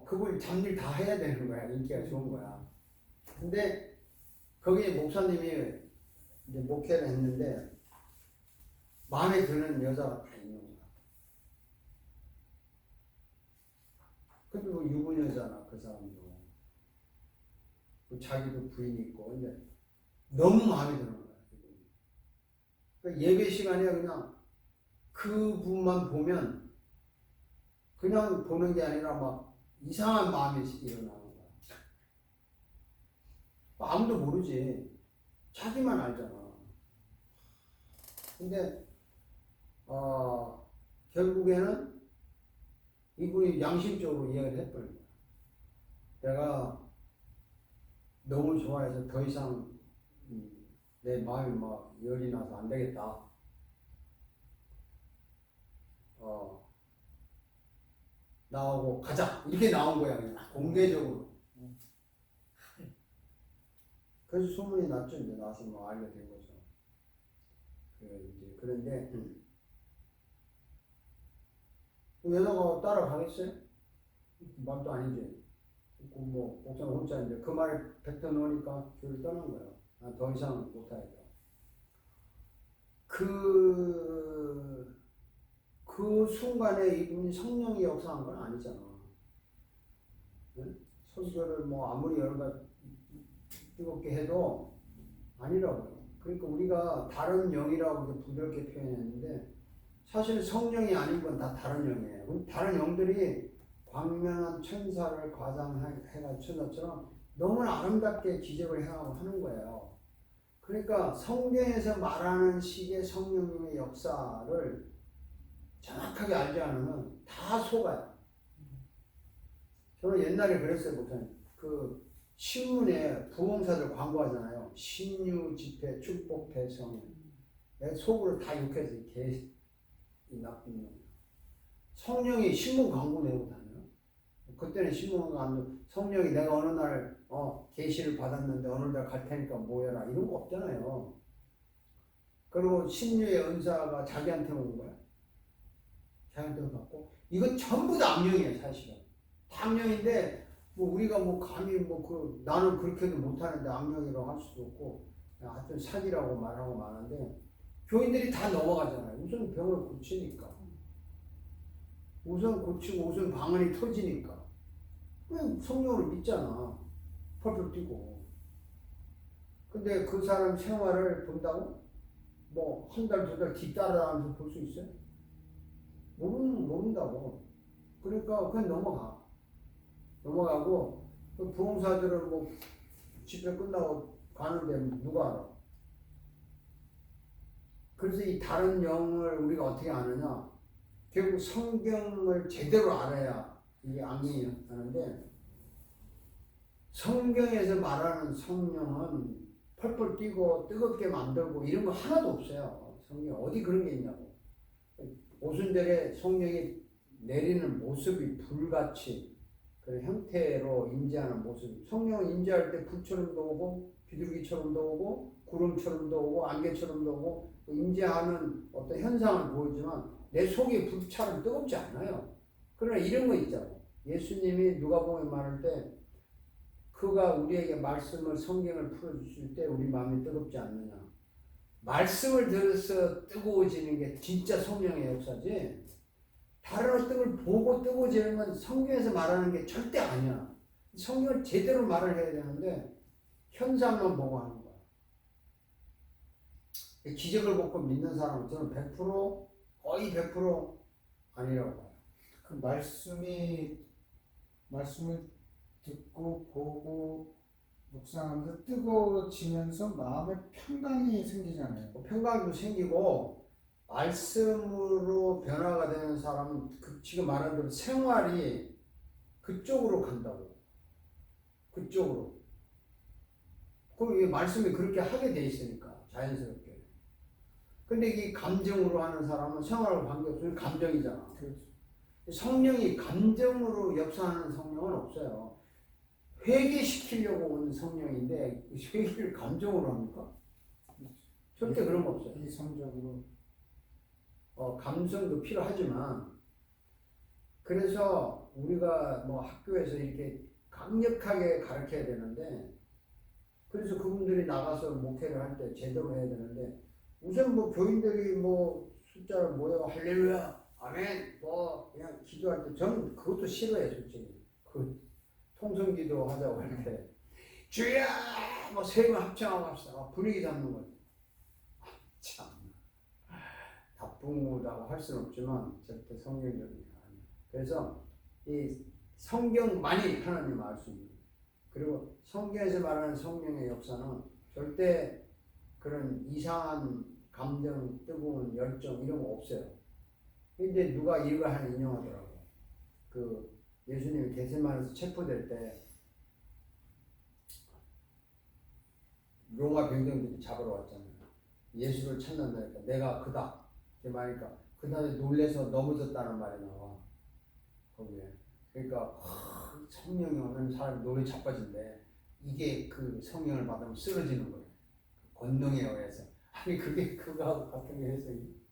그분이 잡일 다 해야 되는 거야. 인기가 좋은 거야. 근데 거기 목사님이 이제 목회를 했는데 마음에 드는 여자가 다 있는 거야. 근데 뭐 유부녀잖아 그 사람도. 자기도 부인이 있고 근데 너무 마음에 드는 거야. 그러니까 예배 시간에 그냥 그분만 보면 그냥 보는 게 아니라 막 이상한 마음이 일어나는 거야. 아무도 모르지. 자기만 알잖아. 근데 결국에는 이분이 양심적으로 이해를 해버린 거야. 내가 너무 좋아해서 더 이상 내 마음이 막 열이 나서 안 되겠다. 나오고 가자 이렇게 나온 거야 그냥 공개적으로. 그래서 소문이 났죠. 이제 나서 뭐 알려진 거죠. 그런데 여자가 따라가겠어요? 말도 아니지. 뭐 목사님 혼자 이제 그 말에 뱉어놓으니까 교회를 떠난 거예요. 더 이상 못하겠다. 그 순간에 이분이 성령이 역사한 건 아니잖아. 네? 설교를 뭐 아무리 여러가 뜨겁게 해도 아니라고요. 그러니까 우리가 다른 영이라고 부드럽게 표현했는데 사실 성령이 아닌 건 다 다른 영이에요. 다른 영들이 광명한 천사를 과장해가 천사처럼 너무나 아름답게 기적을 행하고 하는 거예요. 그러니까 성경에서 말하는 식의 성령님의 역사를 정확하게 알지 않으면 다 속아요. 저는 옛날에 그랬어요, 목사님. 그 신문에 부흥사들 광고하잖아요. 신유 집회 축복 대성. 내 속으로 다 욕해서 이 나쁜 놈. 성령이 신문 광고 내고 다녀요. 그때는 신문 광고 성령이 내가 어느 날 계시를 받았는데 어느 날 갈 테니까 모여라 이런 거 없잖아요. 그리고 신유의 은사가 자기한테 온 거야. 자기한테 받고 이건 전부 다 악령이에요, 사실은. 다 악령인데 뭐 우리가 뭐 감히 나는 그렇게도 못하는데 악령이라고 할 수도 없고 하여튼 사기라고 말하고 마는데 교인들이 다 넘어가잖아요. 우선 병을 고치니까. 우선 고치고 우선 방언이 터지니까. 그냥 성령을 믿잖아. 펄펄 뛰고. 근데 그 사람 생활을 본다고? 뭐 한 달, 두 달 뒤따라하면서 볼 수 있어요? 모른다고. 그러니까 그냥 넘어가고 그 부흥사들은 뭐 집회 끝나고 가는데 누가 알아? 그래서 이 다른 영을 우리가 어떻게 아느냐? 결국 성경을 제대로 알아야 이게 악령이 하는데 성경에서 말하는 성령은 펄펄 뛰고 뜨겁게 만들고 이런 거 하나도 없어요. 성경 어디 그런 게 있냐고. 오순절에 성령이 내리는 모습이 불같이 그런 형태로 임재하는 모습. 성령은 임재할 때 불처럼도 오고 비둘기처럼도 오고 구름처럼도 오고 안개처럼도 오고 임재하는 어떤 현상을 보이지만 내 속이 불처럼 뜨겁지 않아요. 그러나 이런 거 있잖아요. 예수님이 누가복음에 말할 때 그가 우리에게 말씀을 성경을 풀어주실 때 우리 마음이 뜨겁지 않느냐. 말씀을 들어서 뜨거워지는 게 진짜 성령의 역사지. 다른 어떤 걸 보고 뜨거워지는 건 성경에서 말하는 게 절대 아니야. 성경을 제대로 말을 해야 되는데 현상만 보고 하는 거야. 기적을 보고 믿는 사람은 저는 100% 거의 100% 아니라고 봐요. 그 말씀을 듣고 보고 묵상하면서 뜨거워지면서 마음에 평강이 생기잖아요. 평강도 생기고 말씀으로 변화가 되는 사람은 지금 말한 대로 생활이 그쪽으로 간다고. 그쪽으로. 그럼 이 말씀이 그렇게 하게 돼 있으니까 자연스럽게. 근데 이 감정으로 하는 사람은 생활과 관계없이 감정이잖아. 그렇죠. 성령이 감정으로 역사하는 성령은 없어요. 회개시키려고 온 성령인데 회개를 감정으로 합니까? 절대 그런 거 없어요. 이성적으로. 감성도 필요하지만 그래서 우리가 뭐 학교에서 이렇게 강력하게 가르쳐야 되는데 그래서 그분들이 나가서 목회를 할 때 제대로 해야 되는데 우선 뭐 교인들이 뭐 숫자를 모여 할렐루야 아멘 뭐 그냥 기도할 때 저는 그것도 싫어해요 솔직히. 그 통성기도 하자고 할 때 주야 뭐 세금 합창하고 합시다 분위기 잡는 거지. 참 나쁘다고 할 수는 없지만 절대 성경적인 게 아니에요. 그래서 이 성경만이 하나님 알 수 있는 거예요. 그리고 성경에서 말하는 성령의 역사는 절대 그런 이상한 감정, 뜨거운 열정 이런 거 없어요. 근데 누가 이걸 하나 인용하더라고. 그 예수님이 겟세마네에서 체포될 때 로마 병정들이 잡으러 왔잖아요. 예수를 찾는다니까 내가 그다. 이렇게 말하니까 그다음에 놀래서 넘어졌다는 말이 나와. 거기에. 그러니까 성령이 오면 사람이 노래 자빠진대. 이게 그 성령을 받으면 쓰러지는 거예요. 권능에 의해서. 아니 그게 그거하고 같은 게 해석이.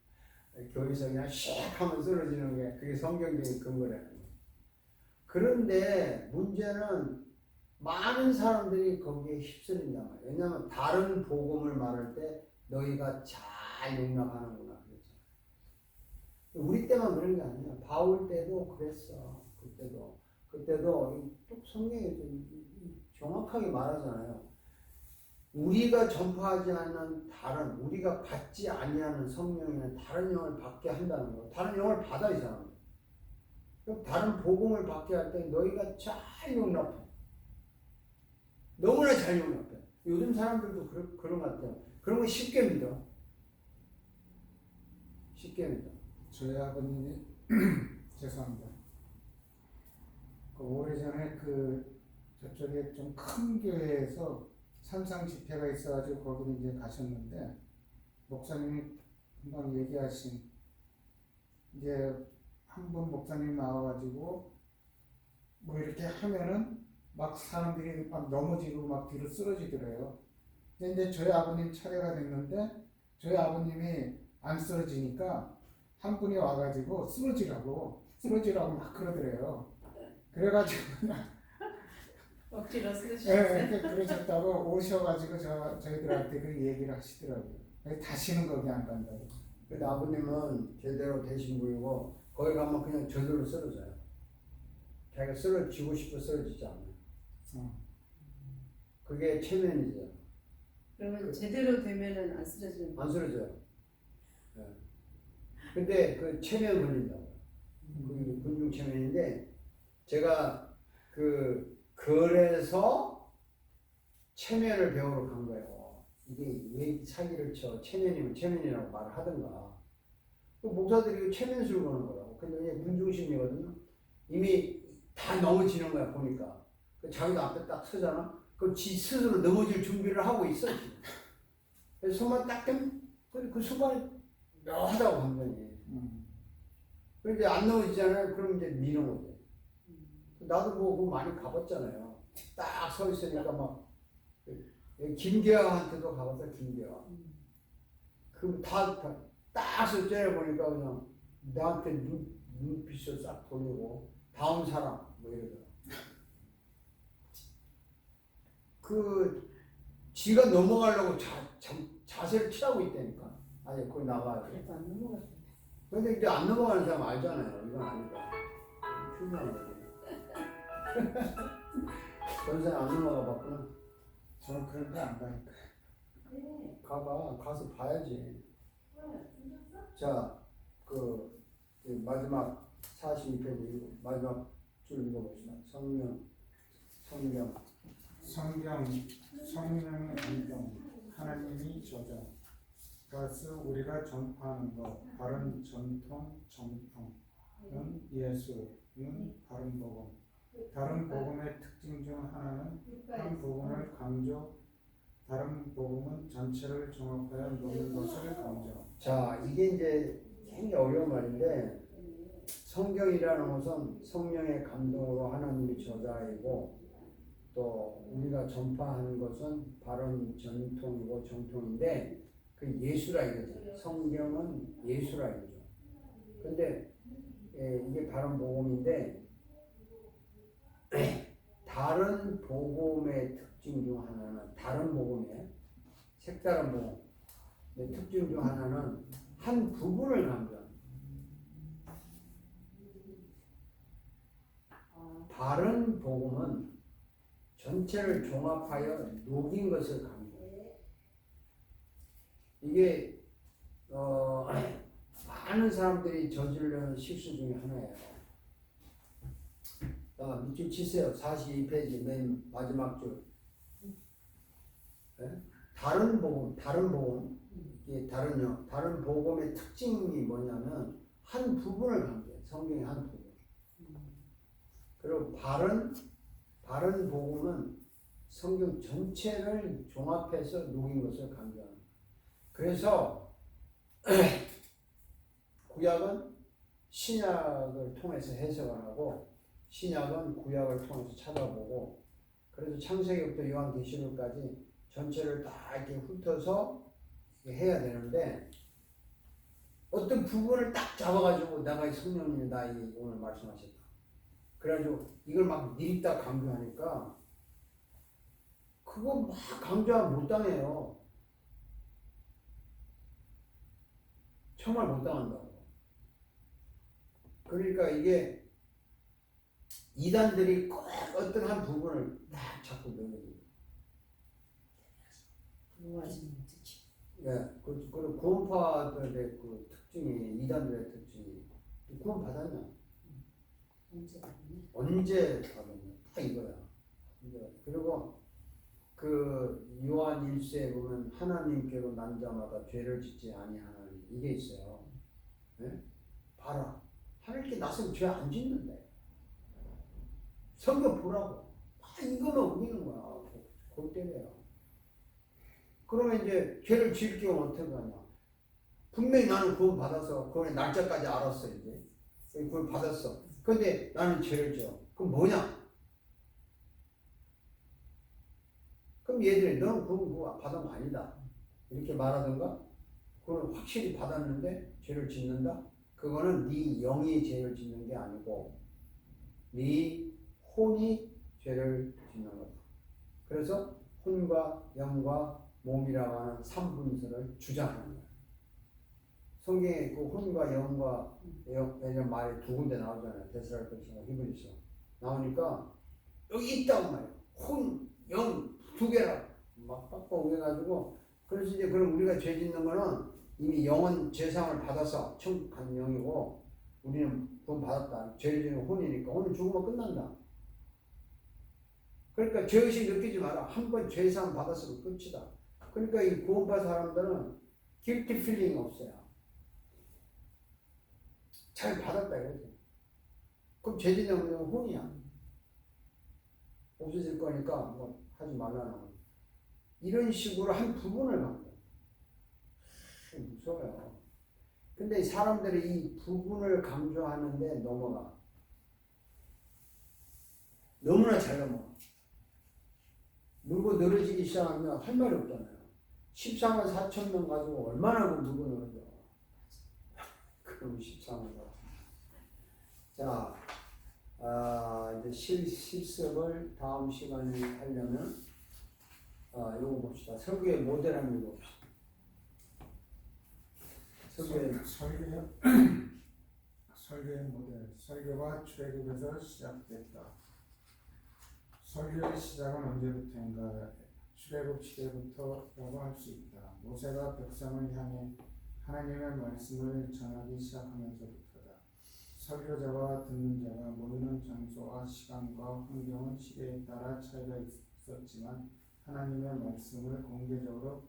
교회에서 그냥 씩 하면 쓰러지는 게 그게 성경적인 근거라는 거예요. 그런데 문제는 많은 사람들이 거기에 휩쓸린단 말이에요. 왜냐하면 다른 복음을 말할 때 너희가 잘 용납하는구나 그랬잖아요. 우리 때만 그런 게 아니야. 바울 때도 그랬어. 그때도 또 성경에 정확하게 말하잖아요. 우리가 전파하지 않는 다른 우리가 받지 아니하는 성령에는 다른 영을 받게 한다는 거. 다른 영을 받아 이 사람. 그럼 다른 복음을 받게 할 때 너희가 잘 용납해. 너무나 잘 용납해. 요즘 사람들도 그런 것 같아요. 그런 거 쉽게 믿어. 쉽게 믿어. 저희 아버님이 죄송합니다. 오래전에 저쪽에 좀 큰 교회에서 산상 집회가 있어가지고 거기를 이제 가셨는데 목사님이 금방 얘기하신 이제 한 분 목사님 나와가지고 뭐 이렇게 하면은 막 사람들이 막 넘어지고 막 뒤로 쓰러지더래요. 근데 이제 저희 아버님 차례가 됐는데 저희 아버님이 안 쓰러지니까 한 분이 와가지고 쓰러지라고 막 그러더래요. 그래가지고 억지로 쓰셨어요? 네, 그러셨다고 오셔가지고 저희들한테 그 얘기를 하시더라고요. 다시는 거기 안 간다고. 근데 아버님은 제대로 되신 분이고 거기 가면 그냥 저절로 쓰러져요. 자기가 쓰러지고 싶어 쓰러지지 않아요. 그게 체면이죠. 그러면 제대로 되면은 안 쓰러지는 거예요? 안 쓰러져요. 네. 근데 그 체면 걸린다고. 그게 군중 체면인데 제가 그래서 체면을 배우러 간 거예요. 이게 왜 사기를 쳐? 체면이면 체면이라고 말을 하든가. 또 목사들이 체면술 거는 거라고. 근데 이게 군중심리거든요. 이미 다 넘어지는 거야 보니까. 자기도 앞에 딱 서잖아. 그럼 지 스스로 넘어질 준비를 하고 있어 지금. 그래서 손만 딱 떼면 그 순간에 묘하다고 감정이. 그런데 안 넘어지잖아요. 그럼 이제 미는 거죠. 나도 뭐 그거 많이 가봤잖아요. 딱 서 있으니까 막 김계화한테도 가봤어. 김계화. 그딱 서 째려보니까 그냥 나한테 눈빛을 싹 돌리고 다음 사람 뭐 이러더라. 지가 넘어가려고 자세를 취하고 있다니까. 아니 거기 나가야 돼. 그래도 안 넘어가죠. 근데 이제 안 넘어가는 사람 알잖아요. 이건 아니다. 중요한 거지. 전생 안 넘어가 봤구나. 저는 그런 데 안 가니까. 가서 봐야지. 자, 그 마지막 42페이지 마지막 줄 읽어봅시다. 성령. 성령의 감동, 하나님이 저자. 플러스 우리가 전파하는 것, 바른 전통, 정통은 예수는 바른 복음. 다른 복음의 특징 중 하나는 한 복음을 강조, 다른 복음은 전체를 종합하여 놓는 것을 강조. 자, 이게 이제 굉장히 어려운 말인데 성경이라는 것은 성령의 감동으로 하나님이 저자이고 또 우리가 전파하는 것은 바른 전통이고 정통인데 그 예수라 이거죠. 성경은 예수라 이거죠. 근데 이게 바른 복음인데 다른 복음의 특징 중 하나는 다른 복음의 색다른 복음의 특징 중 하나는 한 부분을 강조합니다. 바른 복음은 전체를 종합하여 녹인 것을 강조해요. 이게 많은 사람들이 저지르는 실수 중에 하나예요. 밑줄 치세요. 42페이지 맨 마지막 줄. 네? 다른 복음. 이게 다른 복음의 특징이 뭐냐면 한 부분을 강조해요. 성경의 한 부분. 그리고 바른 복음은 성경 전체를 종합해서 녹인 것을 강조합니다. 그래서 구약은 신약을 통해서 해석을 하고 신약은 구약을 통해서 찾아보고 그래서 창세기부터 요한계시록까지 전체를 다 이렇게 훑어서 해야 되는데 어떤 부분을 딱 잡아가지고 내가 성령님이 나에게 오늘 말씀하셨다. 그래가지고 이걸 막 니립다 강조하니까 그거 막 강조하면 못 당해요. 정말 못 당한다고. 그러니까 이게 이단들이 꼭 어떤 한 부분을 딱 자꾸 넣어요. 예, 그리고 구원파들의 그 특징이 이단들의 특징이 구원 받았냐? 언제 받았냐? 다 이거야. 그리고 그 요한 1세에 보면 하나님께로 난 자마다 죄를 짓지 아니하나니 이게 있어요. 예? 봐라. 하나님께 나서면 죄 안 짓는데. 성경 보라고. 이거만 우기는 거야. 골 때려요. 그러면 이제 죄를 지을 경우 어떻게 하냐. 분명히 나는 구원 받아서 그거의 날짜까지 알았어 이제. 그걸 받았어. 근데 나는 죄를 져. 그럼 뭐냐? 그럼 얘들이 너는 그거 받은 거 아니다. 이렇게 말하던가? 그건 확실히 받았는데 죄를 짓는다? 그거는 네 영이 죄를 짓는 게 아니고 네 혼이 죄를 짓는 거다. 그래서 혼과 영과 몸이라고 하는 삼분서를 주장하는 거예요. 성경에 그 혼과 영과 이런 말이 두 군데 나오잖아요. 데살로니가서 히브리서 나오니까 여기 있다고 말이에요. 혼, 영 두 개라 막 빡빡 해가지고 그래서 이제 그럼 우리가 죄 짓는 거는 이미 영은 죄상을 받아서 천국 간 영이고 우리는 구원 받았다. 죄를 지는 혼이니까 혼은 죽으면 끝난다. 그러니까 죄의식 느끼지 마라. 한 번 죄상 받았으면 끝이다. 그러니까 이 구원받은 사람들은 guilty feeling 없어요. 잘 받았다 이거지. 그럼 죄 짓는 건 혼이야. 없어질 거니까 뭐 하지 말라는 거. 이런 식으로 한 부분을 갖고 무서워요. 근데 사람들이 이 부분을 강조하는데 넘어가. 너무나 잘 넘어가. 물고 늘어지기 시작하면 할 말이 없잖아요. 14만 4천 명 가지고 얼마나 물고 늘어져. 그럼 14만 4천. 자, 이제 실습을 다음 시간에 하려면, 요거 봅시다. 설교의 모델 한번 봅시다. 설교의 모델, 설교가 출애굽에서 시작됐다. 설교의 시작은 언제부터인가? 출애굽 시대부터라고 할 수 있다. 모세가 백성을 향해 하나님의 말씀을 전하기 시작하면서부터다. 설교자와 듣는 자가 모이는 장소와 시간과 환경은 시대에 따라 차이가 있었지만 하나님의 말씀을 공개적으로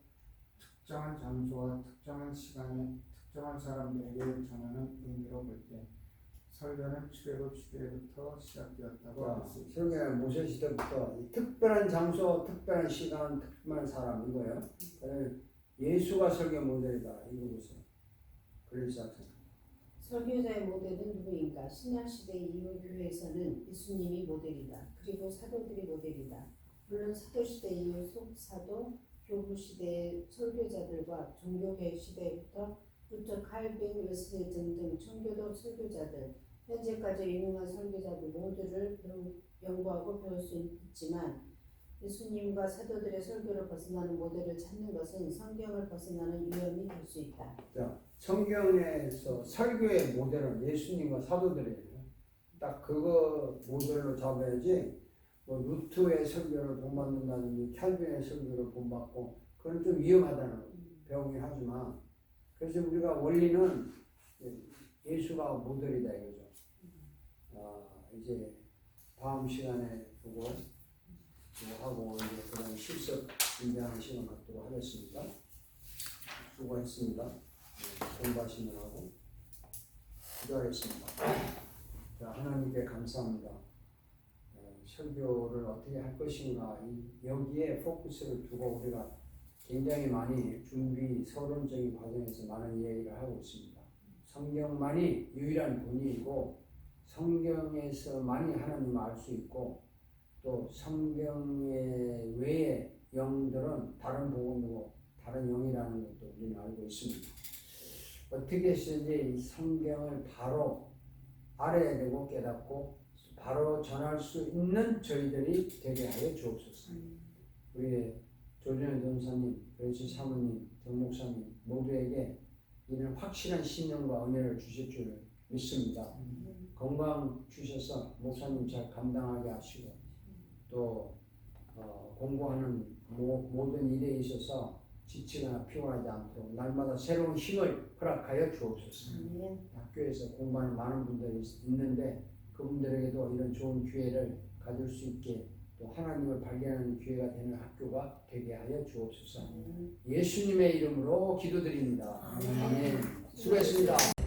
특정한 장소와 특정한 시간에 특정한 사람들에게 전하는 의미로 볼 때 설교는 출애굽 시대부터 시작되었다고 할 수 있다. 설교는 모세 시대부터 특별한 장소, 특별한 시간, 특별한 사람 이거예요. 예수가 설교 모델이다 이거 보세요. 그래서 설교자의 모델은 누구인가? 신약 시대 이후 교회에서는 예수님이 모델이다. 그리고 사도들이 모델이다. 물론 사도 시대 이후 속사도, 교부 시대의 설교자들과 종교개혁 시대부터 루터, 칼빈, 웨슬리 등등 청교도 설교자들, 현재까지 유명한 설교자들 모두를 연구하고 배울 수 있지만 예수님과 사도들의 설교를 벗어나는 모델을 찾는 것은 성경을 벗어나는 위험이 될 수 있다. 자, 성경에서 설교의 모델은 예수님과 사도들이에요. 딱 그거 모델로 잡아야지. 뭐 루트의 설교를 본받는다든지 칼빈의 설교를 본받고 그건 좀 위험하다는 배우긴 하지만 그래서 우리가 원리는 예수가 모델이다 이거죠. 이제 다음 시간에 보고 하고 이제 그런 실습 준비하는 시간 갖도록 하겠습니다. 수고했습니다. 공부하시느라고 기도하겠습니다. 자, 하나님께 감사합니다. 설교를 어떻게 할 것인가 여기에 포커스를 두고 우리가 굉장히 많이 준비 서론적인 과정에서 많은 이야기를 하고 있습니다. 성경만이 유일한 본이고 성경에서만이 하나님을 알 수 있고 또 성경의 외의 영들은 다른 복음이고 다른 영이라는 것도 우리는 알고 있습니다. 어떻게 해서든지 이 성경을 바로 알아야 되고 깨닫고 바로 전할 수 있는 저희들이 되게 하여 주옵소서. 우리 조준현 전사님, 그래서 사모님, 정 목사님 모두에게 이런 확실한 신념과 은혜를 주실 줄 믿습니다. 건강 주셔서 목사님 잘 감당하게 하시고 또 공부하는 모든 일에 있어서 지치거나 피곤하지 않도록 날마다 새로운 힘을 허락하여 주옵소서. 학교에서 공부하는 많은 분들이 있는데 그분들에게도 이런 좋은 기회를 가질 수 있게 또 하나님을 발견하는 기회가 되는 학교가 되게 하여 주옵소서. 예수님의 이름으로 기도드립니다. 아멘. 수고했습니다.